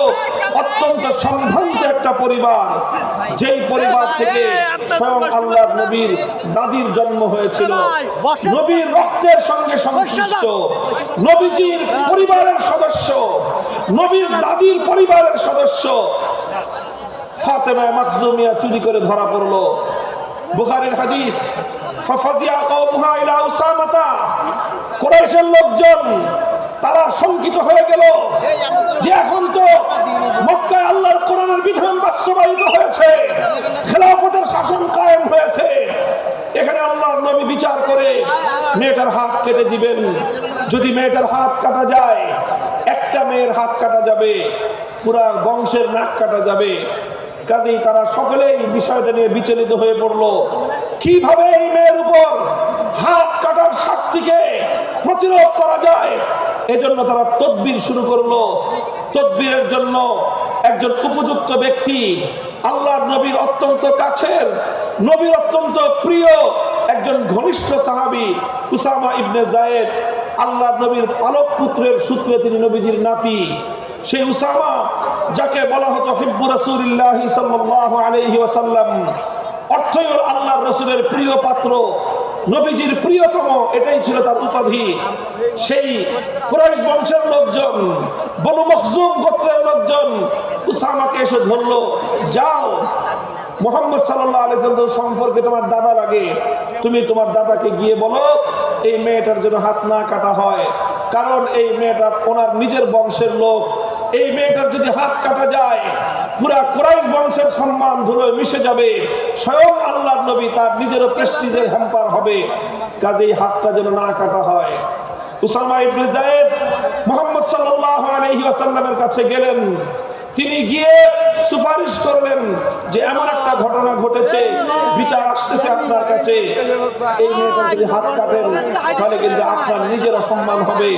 অত্যন্ত সম্ভ্রান্ত একটা পরিবার, যেই পরিবার থেকে স্বয়ং আল্লাহর নবীর দাদির জন্ম হয়েছিল, নবীর রক্তের সঙ্গে সংশ্লিষ্ট, নবীজির পরিবারের সদস্য, নবীর দাদির পরিবারের সদস্য ফাতেমা মাখজুমিয়া চুরি করে ধরা পড়লো। বুখারীর হাদিস, ফাফাজিয়া কওমুহা ইলা উসামাতা, কুরাইশের লোকজন তারা শঙ্কিত হয়ে গেল যে এখন তো মক্কায় আল্লাহর কোরআনের বিধান বাস্তবায়িত হয়েছে, খেলাফতের শাসন কায়েম হয়েছে, এখানে আল্লাহর নবী বিচার করে মেয়েটার হাত কেটে দিবেন। যদি মেয়েটার হাত কাটা যায়, একটা মেয়ের হাত কাটা যাবে, পুরা বংশের নাক কাটা যাবে। কাজেই তারা সকলেই বিষয়টা নিয়ে বিচলিত হয়ে পড়লো, কিভাবে এই মেয়ের উপর হাত কাটার শাস্তিকে প্রতিরোধ করা যায়। এজন্য তারা তদবির শুরু করলো। তদবিরের জন্য একজন উপযুক্ত ব্যক্তি, আল্লাহর নবীর অত্যন্ত কাছের, নবীর অত্যন্ত প্রিয় একজন ঘনিষ্ঠ সাহাবী উসামা ইবনে যায়েদ, আল্লাহর নবীর পালক পুত্রের সূত্রে তিনি নবীজির নাতি। সেই উসামা, যাকে বলা হতো হিব্বু রাসূলিল্লাহ সাল্লাল্লাহু আলাইহি ওয়াসাল্লাম, অর্থই হলো আল্লাহর রাসূলের প্রিয় পাত্র, নবীজির প্রিয়তম, এটাই ছিল তার উপাধি। সেই কুরাইশ বংশের লোকজন, বনু মাখজুম গোত্রের লোকজন উসামাকে এসে ধরলো, যাও মুহাম্মদ সাল্লাল্লাহু আলাইহি ওয়াসাল্লাম সম্পর্কে তোমার দাদা লাগে, তুমি তোমার দাদাকে গিয়ে বলো এই মেয়েটার জন্য হাত না কাটা হয়, কারণ এই মেয়েটা ওনার নিজের বংশের লোক। এই মেয়েটার যদি হাত কাটা যায় পুরা কুরাইশ বংশের সম্মান ধুলোয় মিশে যাবে, স্বয়ং আল্লাহর নবী তার নিজেরও প্রেস্টিজের হ্যাম্পার হবে, কাজেই হাতটা যেন না কাটা হয়। উসামা ইবনে যায়েদ মুহাম্মদ সাল্লাল্লাহু আলাইহি ওয়াসাল্লামের কাছে গেলেন, তিনি গিয়ে সুপারিশ করলেন যে এমন একটা ঘটনা ঘটেছে, বিচার আসতেছে আপনার কাছে, এই মেয়েটা যদি হাত কাটেন তাহলে কিন্তু আপনার নিজের অসম্মান হবে,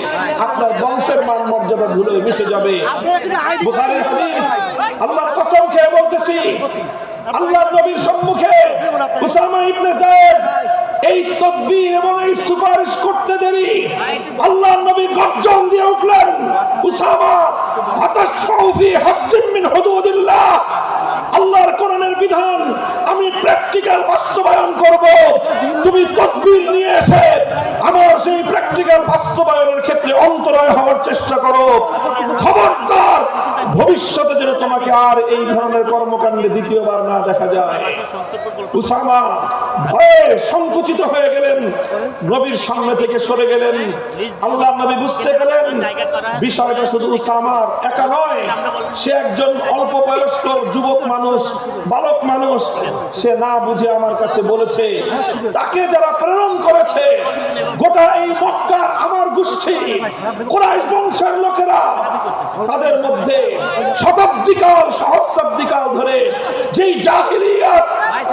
আপনার বংশের মান মর্যাদা ধুলোয় মিশে যাবে। বুখারীর হাদিস, আল্লাহর কসম খেয়ে বলতেছি, আল্লাহর নবীর সম্মুখে উসামা ইবনে যায়েদ এই তদবির এবং এই সুপারিশ করতে দেরি আল্লাহর নবী গর্জন দিয়ে উঠলেন, উসামা আতাশফাউ ফি হাদ্দিন মিন হুদুদিল্লাহ, আল্লাহর কোরআনের বিধান আমি প্র্যাকটিক্যাল বাস্তবায়ন করব, তুমি তদবির নিয়ে এসে আমার সেই প্র্যাকটিক্যাল বাস্তবায়নের ক্ষেত্রে অন্তরায় হওয়ার চেষ্টা করো, খবরদার ভবিষ্যতে যেন তোমাকে আর এই ধরনের কর্মকাণ্ডে দ্বিতীয়বার না দেখা যায়। উসামা ভয়ে সংকুচিত হয়ে গেলেন, নবীর সামনে থেকে সরে গেলেন। আল্লাহর নবী বুঝতে পেলেন বিষয়টা শুধু উসামার একা নয়, সে একজন অল্প বয়স্ক যুবক মানুষ, বালক মানুষ, সে না বুঝে আমার কাছে বলেছে। তাকে যারা প্রেরণ করেছে গোটা এই মক্কার আমার গোষ্ঠী কুরাইশ বংশের লোকেরা, তাদের মধ্যে শতাব্দীকাল সহস্রাব্দীকাল ধরে যেই জাহিলিয়াত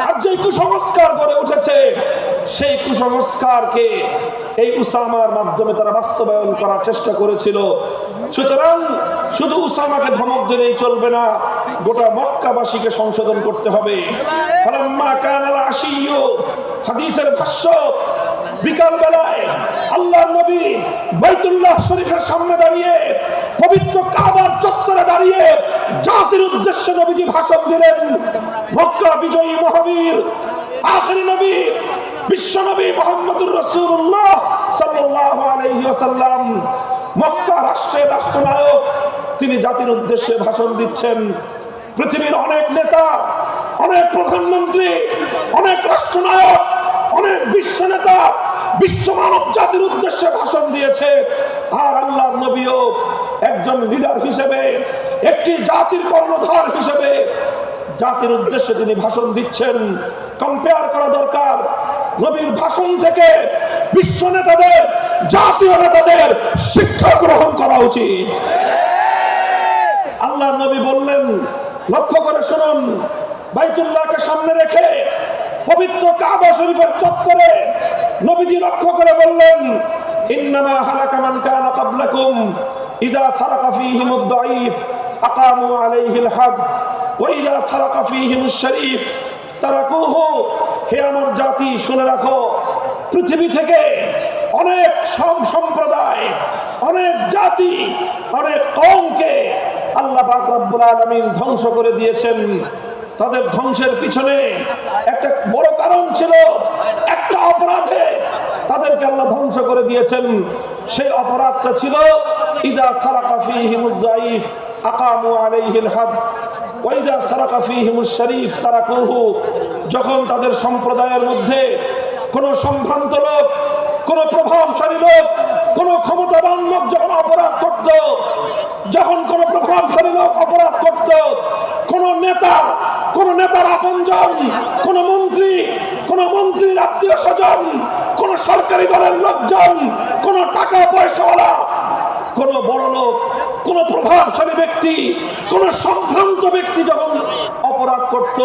আর যেই কুসংস্কার গড়ে উঠেছে, সেই কুসংস্কারকে এই উসামার মাধ্যমে তারা বাস্তবায়ন করার চেষ্টা করেছিল। সুতরাং শুধু উসামাকে ধমক দিলেই চলবে না, গোটা মক্কাবাসীকে সংশোধন করতে হবে। ফালাম্মা কানাল আশিয়্যু, হাদিসের ভাষ্য, বিকাল বেলায় আল্লাহর নবী বাইতুল্লাহ শরীফের সামনে দাঁড়িয়ে, পবিত্র কাবার চত্বরে দাঁড়িয়ে জাতির উদ্দেশ্যে নবীজি ভাষণ দিলেন। মক্কা বিজয়ী মহাবীর আখেরি নবী বিশ্ব নবী মুহাম্মদুর রাসূলুল্লাহ সাল্লাল্লাহু আলাইহি ওয়াসাল্লাম মক্কা রাষ্ট্রের রাষ্ট্রনায়ক, তিনি জাতির উদ্দেশ্যে ভাষণ দিচ্ছেন। পৃথিবীর অনেক নেতা, অনেক প্রধানমন্ত্রী, অনেক রাষ্ট্রনায়ক, অনেক বিশ্ব নেতা বিশ্ব মানব জাতির উদ্দেশ্যে ভাষণ দিয়েছে, আর আল্লাহর নবীও একজন লিডার হিসেবে, একটি জাতির কর্ণধার হিসেবে জাতির উদ্দেশ্যে তিনি ভাষণ দিচ্ছেন। কম্পেয়ার করা দরকার, নবীর ভাষণ থেকে বিশ্ব নেতাদের, জাতীয় নেতাদের শিক্ষা গ্রহণ করা উচিত। আল্লাহর নবী বললেন, লক্ষ্য করে শুনুন, বাইতুল্লাহকে সামনে রেখে পবিত্র কাবা শরীফের চত্বরে নবীজি লক্ষ্য করে বললেন, ইন্নামা হালাকা মান কানা ক্বাবলাকুম ইযা সারাকা ফীহিমুদ দাঈফ আকামু আলাইহিল হাদ ওয়া ইযা সারাকা ফীহিমুশ শরীফ তারাকুহু। হে আমার জাতি, শুনে রাখো, পৃথিবী থেকে অনেক সম্প্রদায়, অনেক জাতি, অনেক কওমকে আল্লাহ পাক রব্বুল আলামিন ধ্বংস করে দিয়েছেন। তাদের ধ্বংসের পিছনে একটা বড় কারণ ছিল, একটা অপরাধে তাদেরকে আল্লাহ ধ্বংস করে দিয়েছেন। সেই অপরাধটা ছিল ইজা সারাকা ফীহিমুজ যায়ীফ আকামু আলাইহিল হাদ ওয়া ইজা সারাকা ফীহিমুশ শরীফ তারাকুহু। যখন তাদের সম্প্রদায়ের মধ্যে কোন সম্ভ্রান্ত লোক, কোন প্রভাবশালী লোক, কোন ক্ষমতাবান লোক যখন অপরাধ করত, যখন কোন প্রভাবশালী লোক অপরাধ করত, কোন নেতা, কোন নেতার আপনজন, কোন মন্ত্রী, কোন মন্ত্রীর আত্মীয় স্বজন, কোন সরকারি দলের লোকজন, কোন টাকা পয়সাওয়ালা, কোন বড় লোক, কোন প্রভাবশালী ব্যক্তি, কোন সম্ভ্রান্ত ব্যক্তি যখন অপরাধ করত,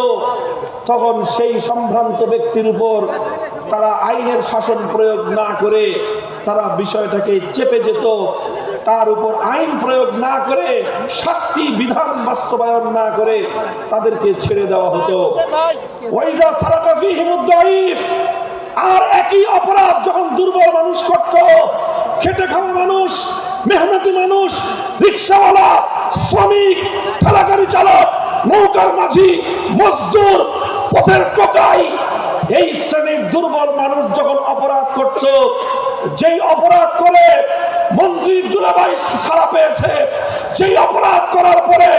তখন সেই সম্ভ্রান্ত ব্যক্তির উপর তারা আইনের শাসন প্রয়োগ না করে তারা বিষয়টাকে চেপে যেত, তার উপর আইন প্রয়োগ না করে, শাস্তি বিধান বাস্তবায়ন না করে তাদেরকে ছেড়ে দেওয়া হতো। ওয়াইজা সারাকা ফীহিমুদ দাঈফ, আর একই অপরাধ যখন দুর্বল মানুষ করত, খেটে খাওয়া মানুষ, মেহনতি মানুষ, রিকশাওয়ালা, শ্রমিক, ঠেলাগাড়ি চালক, নৌকার মাঝি, মজদুর, পথের টোকাই, এই শ্রেণীর দুর্বল মানুষ যখন অপরাধ করত, যেই অপরাধ করে মন্ত্রীর দুলাভাই ছাড়া পেয়েছে, যেই অপরাধ করার পরে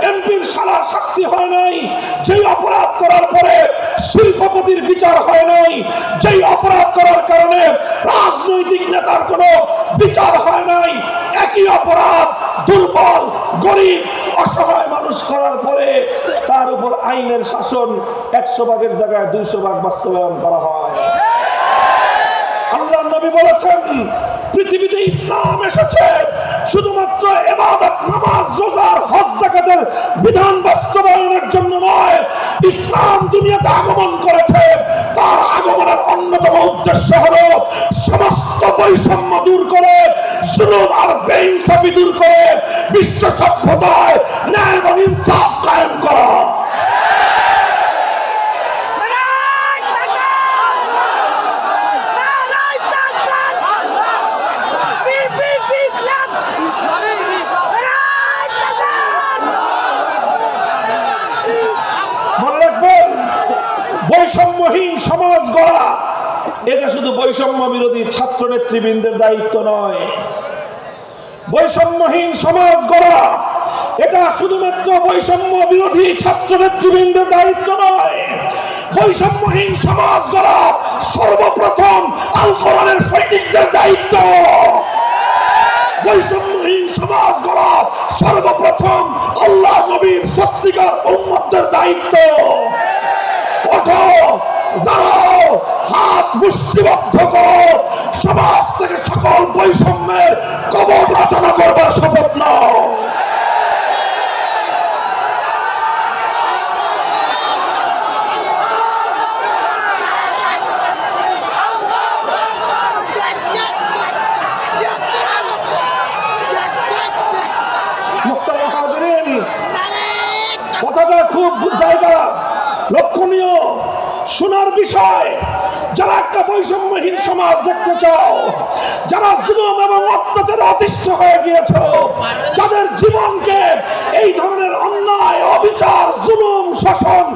এমপির সালার শাস্তি হয় নাই, যেই অপরাধ করার পরে শিল্পপতির বিচার হয় নাই, যেই অপরাধ করার কারণে রাজনৈতিক নেতার কোনো বিচার হয় নাই, একই অপরাধ দুর্বল গরিব অসহায় মানুষ করার পরে তার উপর আইনের শাসন 100 ভাগের জায়গায় 200 ভাগ বাস্তবায়ন করা হয়। আল্লাহর নবী বলেছেন, পৃথিবীতে ইসলাম এসেছে শুধুমাত্র ইবাদত, নামাজ, রোজা, হজ, যাকাতের বিধান বাস্তবায়নের জন্য নয়। ইসলাম দুনিয়াতে আগমন করেছে, তার আগমনের অন্যতম উদ্দেশ্য হলো সমস্ত বৈষম্য দূর করে, জুলুম আর বেইনসাফি দূর করে বিশ্ব সভ্যতায় ন্যায় এবং ইনসাফ কায়েম করা। বৈষম্যহীন সমাজ গড়া এটা শুধু বৈষম্য বিরোধী ছাত্র নেতৃবৃন্দের দায়িত্ব নয়। বৈষম্যহীন সমাজ গড়া এটা শুধুমাত্র বৈষম্য বিরোধী ছাত্র নেতৃবৃন্দের দায়িত্ব নয়। বৈষম্যহীন সমাজ গড়া সর্বপ্রথম আল কোরআনের সৈনিকদের দায়িত্ব। বৈষম্যহীন সমাজ গড়া সর্বপ্রথম আল্লাহ নবীর সত্যিকার উম্মতদের দায়িত্ব। ওঠো, দাঁড়াও, হাত মুষ্টিবদ্ধ করো, সমাজ থেকে সকল বৈষম্যের কবর রচনা করবার শপথ নাও। মুহতারাম হাজিরিন, কথাটা খুব জায়গা লক্ষণীয়, শোনার বিষয়। যারা একটা বৈষম্যহীন সমাজ দেখতে চাও, যারা জুলুম এবং অত্যাচারে অতিষ্ঠ হয়ে গিয়েছো, যাদের জীবনকে এই ধরনের অন্যায়, অবিচার, জুলুম, শোষণ,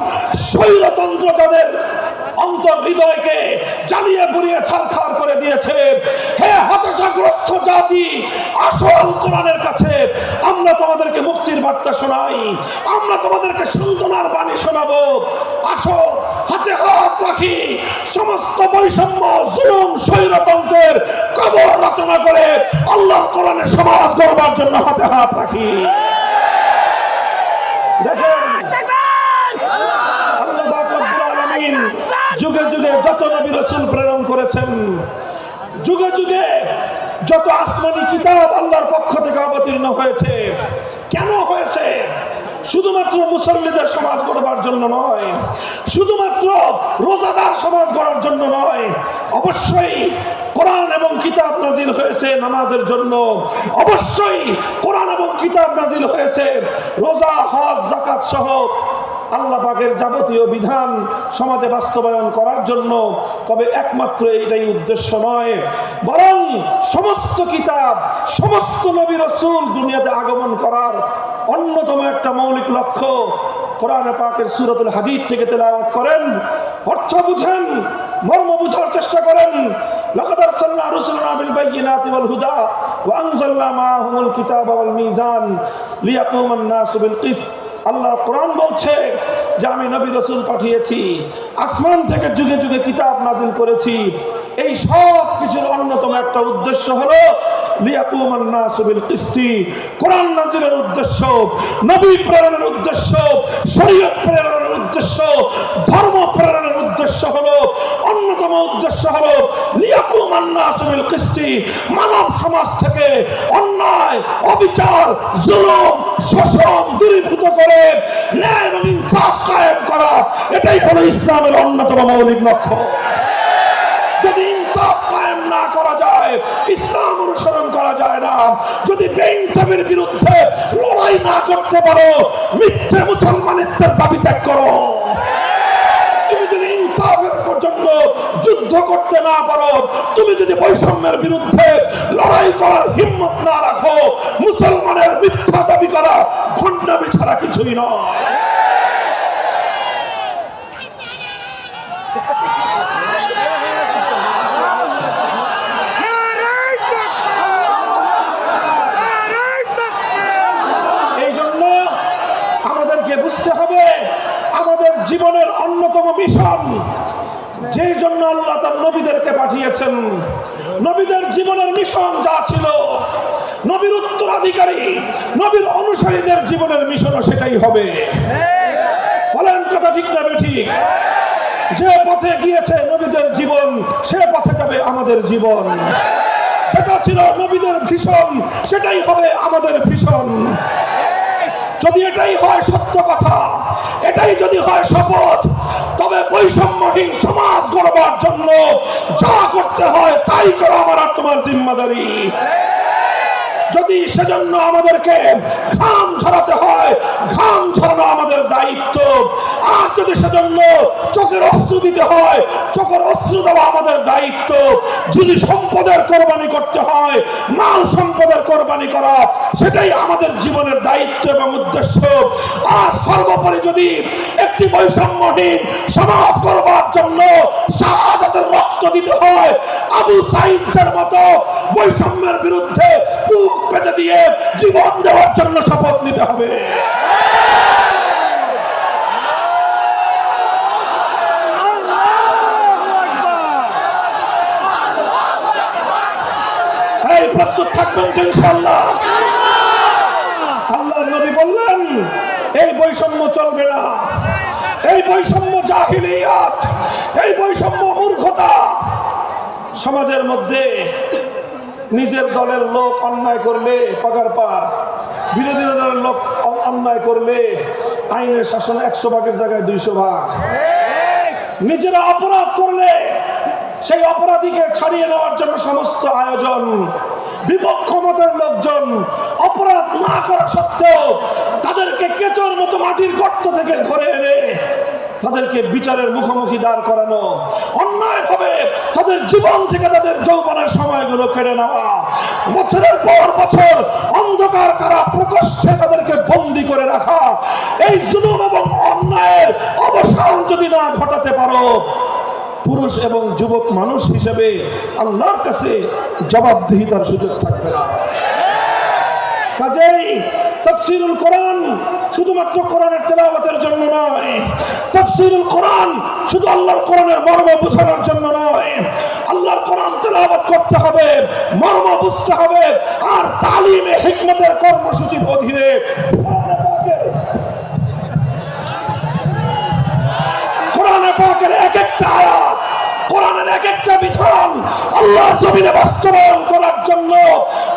স্বৈরতন্ত্র যাদের অন্তর হৃদয়কে জ্বালিয়ে পুড়িয়ে ছারখার করে দিয়েছে, হে হতাশাগ্রস্ত জাতি, আসল কোরআনের কাছে আমরা তোমাদেরকে মুক্তির বার্তা শোনাই, আমরা তোমাদেরকে সান্ত্বনার বাণী শোনাবো। আসো, হাতে হাত রাখি, সমস্ত বৈষম্য, জুলুম, স্বৈরতন্ত্রের কবর রচনা করে আল্লাহর কোরআনের সমাজ গড়বার জন্য হাতে হাত রাখি। দেখেন, আল্লাহ পাক রব্বুল আলামিন যুগে যুগে যত নবী রাসূল প্রেরণ করেছেন, যুগে যুগে যত আসমানি কিতাব আল্লাহর পক্ষ থেকে অবতীর্ণ হয়েছে, কেন হয়েছে? শুধুমাত্র মুসল্লিদের সমাজ গড়বার জন্য নয়, শুধুমাত্র রোজাদার সমাজ গড়ার জন্য নয়। অবশ্যই কোরআন এবং কিতাব নাজিল হয়েছে নামাজের জন্য, অবশ্যই কোরআন এবং কিতাব নাজিল হয়েছে রোজা, হজ, যাকাত সহ আল্লাহ পাকের যাবতীয় বিধান সমাজে বাস্তবায়ন করার জন্য। তবে একমাত্র এইটাই উদ্দেশ্য নয়, বরং সমস্ত কিতাব, সমস্ত নবী রাসূল দুনিয়াতে আগমন করার অন্যতম একটা মৌলিক লক্ষ্য। কোরআনে পাকের সূরাতুল হাদীদ থেকে তেলাওয়াত করেন, অর্থ বুঝেন, মর্ম বুঝার চেষ্টা করেন। লাকাদ আরসালনা রুসুলানা বিল বায়িনাতি ওয়াল হুদা ওয়া আনজালনা মাআহুমুল কিতাবা ওয়াল মিজান লিয়াকুমান নাসু বিল কিসত। আল্লাহ কোরআন বলছে যে আমি নবী রাসূল পাঠিয়েছি, আসমান থেকে যুগে যুগে কিতাব নাজিল করেছি। এই সব কিছুর অন্যতম একটা উদ্দেশ্য হলো লিয়াকুমান নাসু বিল কিসতি। কোরআন নাজিলের উদ্দেশ্য, নবী প্রেরণের উদ্দেশ্য, শরীয়ত প্রেরণের উদ্দেশ্য, ধর্ম প্রেরণের উদ্দেশ্য হলো, অন্যতম উদ্দেশ্য হলো লিয়াকুমান নাসু বিল কিসতি। মানব সমাজ থেকে অন্যায়, অবিচার, জুলুম, শোষণ দূরীভূত করে ন্যায় এবং ইনসাফ কায়েম করা, এটাই হলো ইসলামের অন্যতম মৌলিক লক্ষ্য। যদি ইনসাফ কায়েম না করা যায়, ইসলাম অনুসরণ করা যায় না। যদি বেইনসাফের বিরুদ্ধে লড়াই না করতে পারো, মিথ্যে মুসলমানিত্বের দাবি ত্যাগ করো। তুমি যদি ইনসাফের জন্য যুদ্ধ করতে না পারো, তুমি যদি বৈষম্যের বিরুদ্ধে লড়াই করার হিম্মত না রাখো, মুসলমানের মিথ্যা দাবি করা ভণ্ডামি ছাড়া কিছুই নয়। জীবনের অন্যতম মিশন, যে জন্য আল্লাহ তার নবীদেরকে পাঠিয়েছেন। নবীদের জীবনের মিশন যা ছিল, নবীর উত্তরাধিকারী, নবীর অনুসারীদের জীবনের মিশনও সেটাই হবে। বলেন কথা ঠিক না বেঠিক? যে পথে গিয়েছে নবীদের জীবন, সে পথে যাবে আমাদের জীবন। যেটা ছিল নবীদের ভীষণ, সেটাই হবে আমাদের ভীষণ। যদি এটাই হয় সত্য কথা, এটাই যদি হয় শপথ, তবে বৈষম্যহীন সমাজ গড়বার জন্য যা করতে হয় তাই করা আমার আর তোমার জিম্মাদারি। যদি সেজন্য আমাদেরকে ঘাম ঝরাতে হয়, ঘাম ঝরানো আমাদের দায়িত্ব। আর যদি সেজন্য চোখের অশ্রু দিতে হয়, চোখের অশ্রু দেওয়া আমাদের দায়িত্ব। যদি সম্পদের কোরবানি করতে হয়, মাল সম্পদের কোরবানি করা, সেটাই আমাদের জীবনের দায়িত্ব এবং উদ্দেশ্য। আর সর্বোপরি যদি একটি বৈষম্যহীন সমাজ করবার জন্য শাহাদাতের রক্ত দিতে হয়, আবু সাঈদের মতো বৈষম্যের বিরুদ্ধে বুক পেতে দিয়ে জীবন দেওয়ার জন্য শপথ নিতে হবে। এই প্রস্তুত থাকবেন তো ইনশাআল্লাহ? আল্লাহর নবী বললেন এই বৈষম্য চলবে না, এই বৈষম্য জাহিলিয়াত, এই বৈষম্য মূর্খতা। সমাজের মধ্যে নিজের দলের লোক অন্যায় করলে পাগার পার, বিরোধী দলের লোক অন্যায় করলে আইনের শাসন 100 ভাগের জায়গায় 200 ভাগ। নিজেরা অপরাধ করলে সেই অপরাধীকে ছাড়িয়ে নেওয়ার জন্য সমস্ত আয়োজন। বিপক্ষ মতের লোকজন অপরাধ না করা সত্ত্বেও তাদেরকে কেচোর মতো মাটির গর্ত থেকে ধরে এনে তাদেরকে বিচারের মুখোমুখি দাঁড় করানো, অন্যায়ভাবে তাদের জীবন থেকে তাদের যৌবনের সময়গুলো কেড়ে নেওয়া, বছরের পর বছর অন্ধকার কারা প্রকোষ্ঠে তাদেরকে বন্দী করে রাখা। এই জুলুম এবং অন্যায়ের অবসান যদি না ঘটাতে পারো, পুরুষ এবং যুবক মানুষ হিসেবে আল্লাহর কাছে জবাবদিহিতার সুযোগ থাকবে না। কাজেই তাফসীরুল কোরআন শুধুমাত্র কোরআনের তেলাওয়াতের জন্য নয়, তাফসীরুল কোরআন শুধু আল্লাহর কোরআনের মর্ম বোঝানোর জন্য নয়। আল্লাহর কোরআন তেলাওয়াত করতে হবে, মর্ম বুঝতে হবে, আর তালিমে হিকমতের কর্মসূচির অধীনে কোরআনে পাকের এক একটা আয়াত, কোরআনের এক একটা বিধান আল্লাহর জমিনে বাস্তবায়ন করার জন্য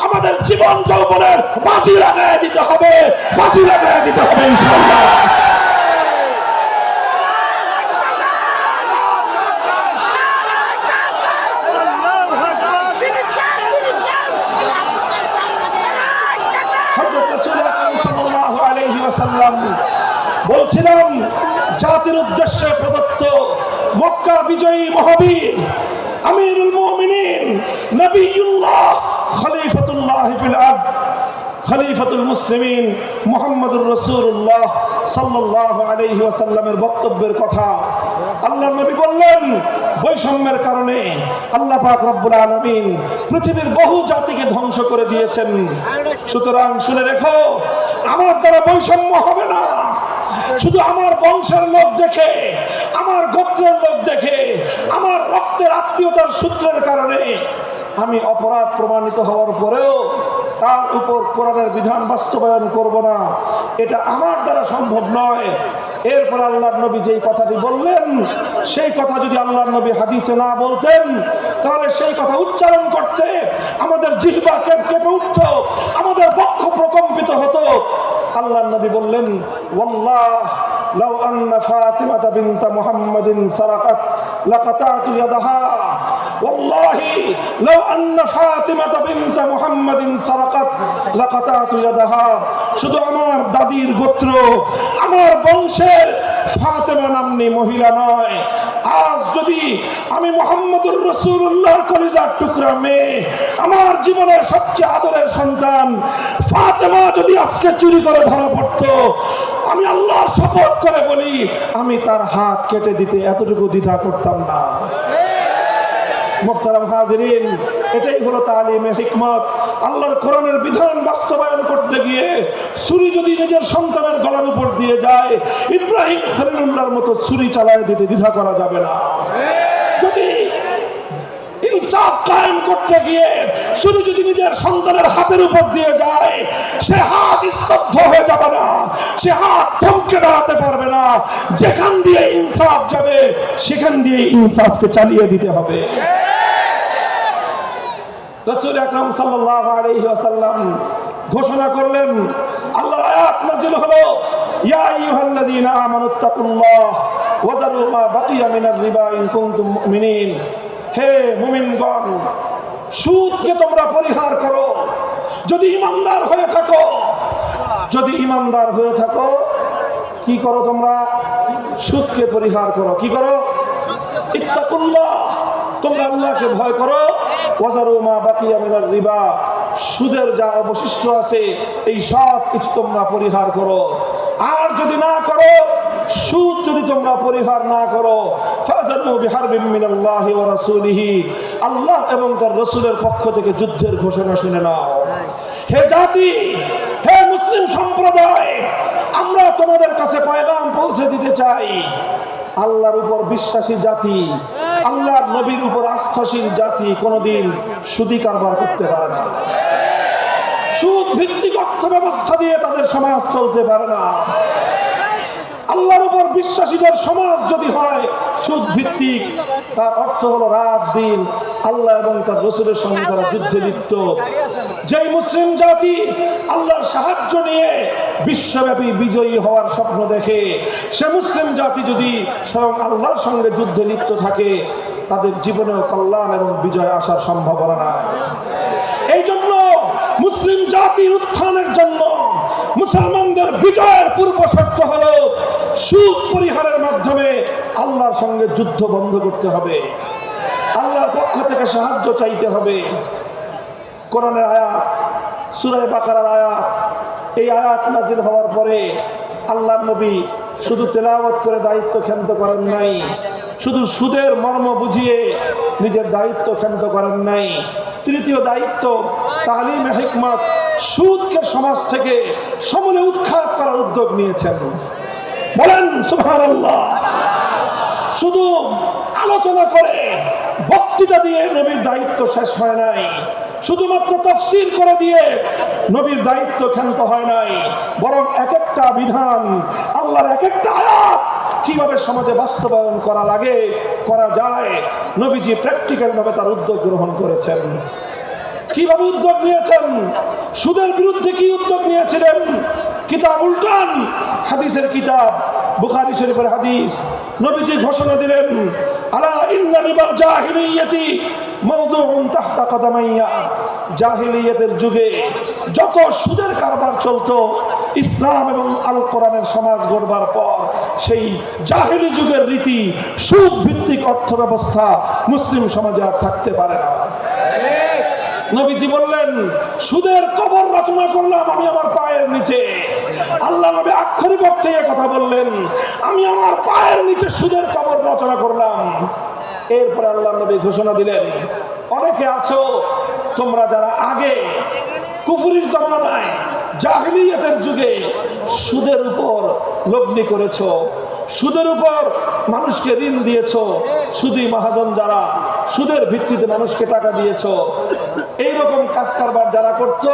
আমাদের জীবন যৌবনের বাজি লাগায় দিতে হবে, বাজি লাগায় দিতে হবে ইনশাআল্লাহ। হযরত রাসূল আকরাম সাল্লাল্লাহু আলাইহি ওয়াসাল্লাম বলছিলাম, জাতির উদ্দেশ্যে প্রদত্ত মক্কা বিজয়ী মহাবীর আমিরুল মুমিনিন নবিয়ুল্লাহ খলিফাতুল্লাহ ফিল আরদ খলিফাতুল মুসলিমিন মুহাম্মদুর রাসূলুল্লাহ সাল্লাল্লাহু আলাইহি ওয়াসাল্লামের বক্তব্যের কথা আল্লাহর নবী বললেন, বৈষম্যের কারণে আল্লাহ পাক রব্বুল আলামিন পৃথিবীর বহু জাতিকে ধ্বংস করে দিয়েছেন। সুতরাং শুনে রেখো, আমার দ্বারা বৈষম্য হবে না। শুধু আমার বংশের লোক দেখে, আমার গোত্রের লোক দেখে, আমার রক্তের আত্মীয়তার সূত্রের কারণে আমি অপরাধ প্রমাণিত হওয়ার পরেও তার উপর কোরআনের বিধান বাস্তবায়ন করব না, এটা আমার দ্বারা সম্ভব নয়। এরপর আল্লাহর নবী যেই কথাটি বললেন, সেই কথা যদি আল্লাহর নবী হাদিসে না বলতেন, তাহলে সেই কথা উচ্চারণ করতে আমাদের জিহ্বা কেঁপে উঠত, আমাদের বক্ষ প্রকম্পিত হতো। আল্লাহর নবী বললেন, ওয়াল্লাহ লাউ আন্না ফাতিমাতা বিনত মুহাম্মাদিন সারাকাত লাকাতাতু ইয়াদাহা, ওয়াল্লাহি লাউ আন্না ফাতিমাতা বিনত মুহাম্মাদিন সারাকাত লাকাতাতু ইয়াদাহা। শুধু আমার দাদির গোত্র, আমার বংশের ফাতেমা নাম্নী মহিলা নয়, আজ যদি আমি মুহাম্মদুর রাসূলুল্লাহর কলিজার টুকরা মেয়ে, আমার জীবনের সবচেয়ে আদরের সন্তান ফাতেমা যদি আজকে চুরি করে ধরা পড়তো, আমি আল্লাহর শপথ করে বলি, আমি তার হাত কেটে দিতে এতটুকু দ্বিধা করতাম না। মুহতারাম হাজিরিন, এটাই হলো তালিমে হিকমত। আল্লাহর কোরআনের বিধান বাস্তবায়ন করতে গিয়ে ছুরি যদি নিজের সন্তানের গলার উপর দিয়ে যায়, ইব্রাহিম খলিলুল্লাহর মতো ছুরি চালায় দিতে দ্বিধা করা যাবে না। যদি ইনসাফ কায়েম করতে গিয়ে ছুরি যদি নিজের সন্তানের হাতের উপর দিয়ে যায়, সে হাত স্তব্ধ হয়ে যাবে না, সে হাত থমকে দাঁড়াতে পারবে না। যেখান দিয়ে ইনসাফ যাবে সেখান দিয়ে ইনসাফকে চালিয়ে দিতে হবে। রাসূল আকরাম সাল্লাল্লাহু আলাইহি ওয়াসাল্লাম ঘোষণা করলেন, আল্লাহর আয়াত নাযিল হলো, ইয়া আইয়ুহাল্লাযীনা আমানুত্তাকুল্লাহ ওয়া যারু মা বাকিয়া মিনার রিবা ইন কুনতুম মুমিনিন। হে মুমিনগণ, সুদকে তোমরা পরিহার করো যদি ঈমানদার হয়ে থাকো। যদি ঈমানদার হয়ে থাকো, কি করো তোমরা? সুদকে পরিহার করো। কি করো? ইত্তাকুল্লাহ, তোমরা আল্লাহকে ভয় করো। ওয়াজারু মা বাকিয়া মিনার রিবা, সুদের যা অবশিষ্ট আছে এই সব কিছু তোমরা পরিহার করো। আর যদি না করো, সুদ যদি তোমরা পরিহার না করো, ফাযানু বিহারবিন মিনাল্লাহি ওয়া রাসূলিহি, আল্লাহ এবং তার রাসূলের পক্ষ থেকে যুদ্ধের ঘোষণা শুনে নাও। হে জাতি, হে মুসলিম সম্প্রদায়, আমরা তোমাদের কাছে পয়গাম পৌঁছে দিতে চাই। আল্লাহর উপর বিশ্বাসী জাতি, আল্লাহর নবীর উপর আস্থাশীল জাতি কোনোদিন সুদি কারবার করতে পারে না। সুদ ভিত্তিক অর্থ ব্যবস্থা দিয়ে তাদের সমাজ চলতে পারে না। আল্লাহর উপর বিশ্বাসীদের সমাজ যদি হয় সুদ ভিত্তিক, তার অর্থ হলো রাত দিন আল্লাহ এবং তার রাসূলের সঙ্গে তারা যুদ্ধে লিপ্ত। যেই মুসলিম জাতি আল্লাহর সাহায্য নিয়ে বিশ্বব্যাপী বিজয়ী হওয়ার স্বপ্ন দেখে, সে মুসলিম জাতি যদি স্বয়ং আল্লাহর সঙ্গে যুদ্ধে লিপ্ত থাকে, তাদের জীবনেও কল্যাণ এবং বিজয় আসার সম্ভাবনা নাই। এই জন্য মুসলিম জাতির উত্থানের জন্য মুসলমানদের বিজয়ের পূর্ব শর্ত হলো সুদ পরিহারের মাধ্যমে আল্লাহর সঙ্গে যুদ্ধ বন্ধ করতে হবে, আল্লাহর পক্ষ থেকে সাহায্য চাইতে হবে। কোরআনের আয়াত, সূরা বাকারার আয়াত, এই আয়াত নাজিল হওয়ার পরে আল্লাহর নবী শুধু তেলাওয়াত করে দায়িত্ব ক্ষান্ত করেন নাই, শুধু সুদের মর্ম বুঝিয়ে নিজের দায়িত্ব ক্ষান্ত করেন নাই। তৃতীয় দায়িত্ব তালিমে হিকমত, সুদকে সমাজ থেকে সমূলে উৎখাত করার উদ্যোগ নিয়েছেন। বলেন সুবহানাল্লাহ। শুধু আলোচনা করে বক্তৃতা দিয়ে নবীর দায়িত্ব শেষ হয় নাই, শুধুমাত্র তাফসীর করে দিয়ে নবীর দায়িত্ব ক্ষান্ত হয় নাই, বরং এক একটা বিধান, আল্লাহর এক একটা আয়াত কিভাবে সমাজে বাস্তবায়ন করা লাগে, করা যায়, নবীজি প্র্যাকটিক্যাল ভাবে তার উদ্যোগ গ্রহণ করেছেন। কিভাবে উদ্যোগ নিয়েছেন? সুদের বিরুদ্ধে কি উদ্যোগ নিয়েছিলেন? কিতাব উল্টান, হাদিসের কিতাব, বুখারী শরীফের হাদিস, নবীজি ঘোষণা দিলেন, আলা ইন্না রিবাল জাহিলিয়াতি মাওদুউন তাহতা কদামাইয়া। জাহিলিয়াতের যুগে যত সুদের কারবার চলতো, ইসলাম এবং আল কোরআনের সমাজ গড়বার পর সেই জাহিলি যুগের রীতি, সুদ ভিত্তিক অর্থ ব্যবস্থা মুসলিম সমাজে আর থাকতে পারে না। নবীজি বললেন, সুদের কবর রচনা করলাম আমি আমার পায়ের নিচে। আল্লাহ নবী আক্ষরিক অর্থে কথা বললেন, আমি আমার পায়ের নিচে সুদের কবর রচনা করলাম। এরপরে আল্লাহ নবী ঘোষণা দিলেন, অনেকে আছো তোমরা যারা আগে কুফরির জামানায় জাহিলিয়াতের যুগে সুদের উপর লগ্নি করেছো, সুদের উপর মানুষকে ঋণ দিয়েছো, সুদী মহাজন যারা সুদের ভিত্তিতে মানুষকে টাকা দিয়েছো, এইরকম কাজ কারবার যারা করতো,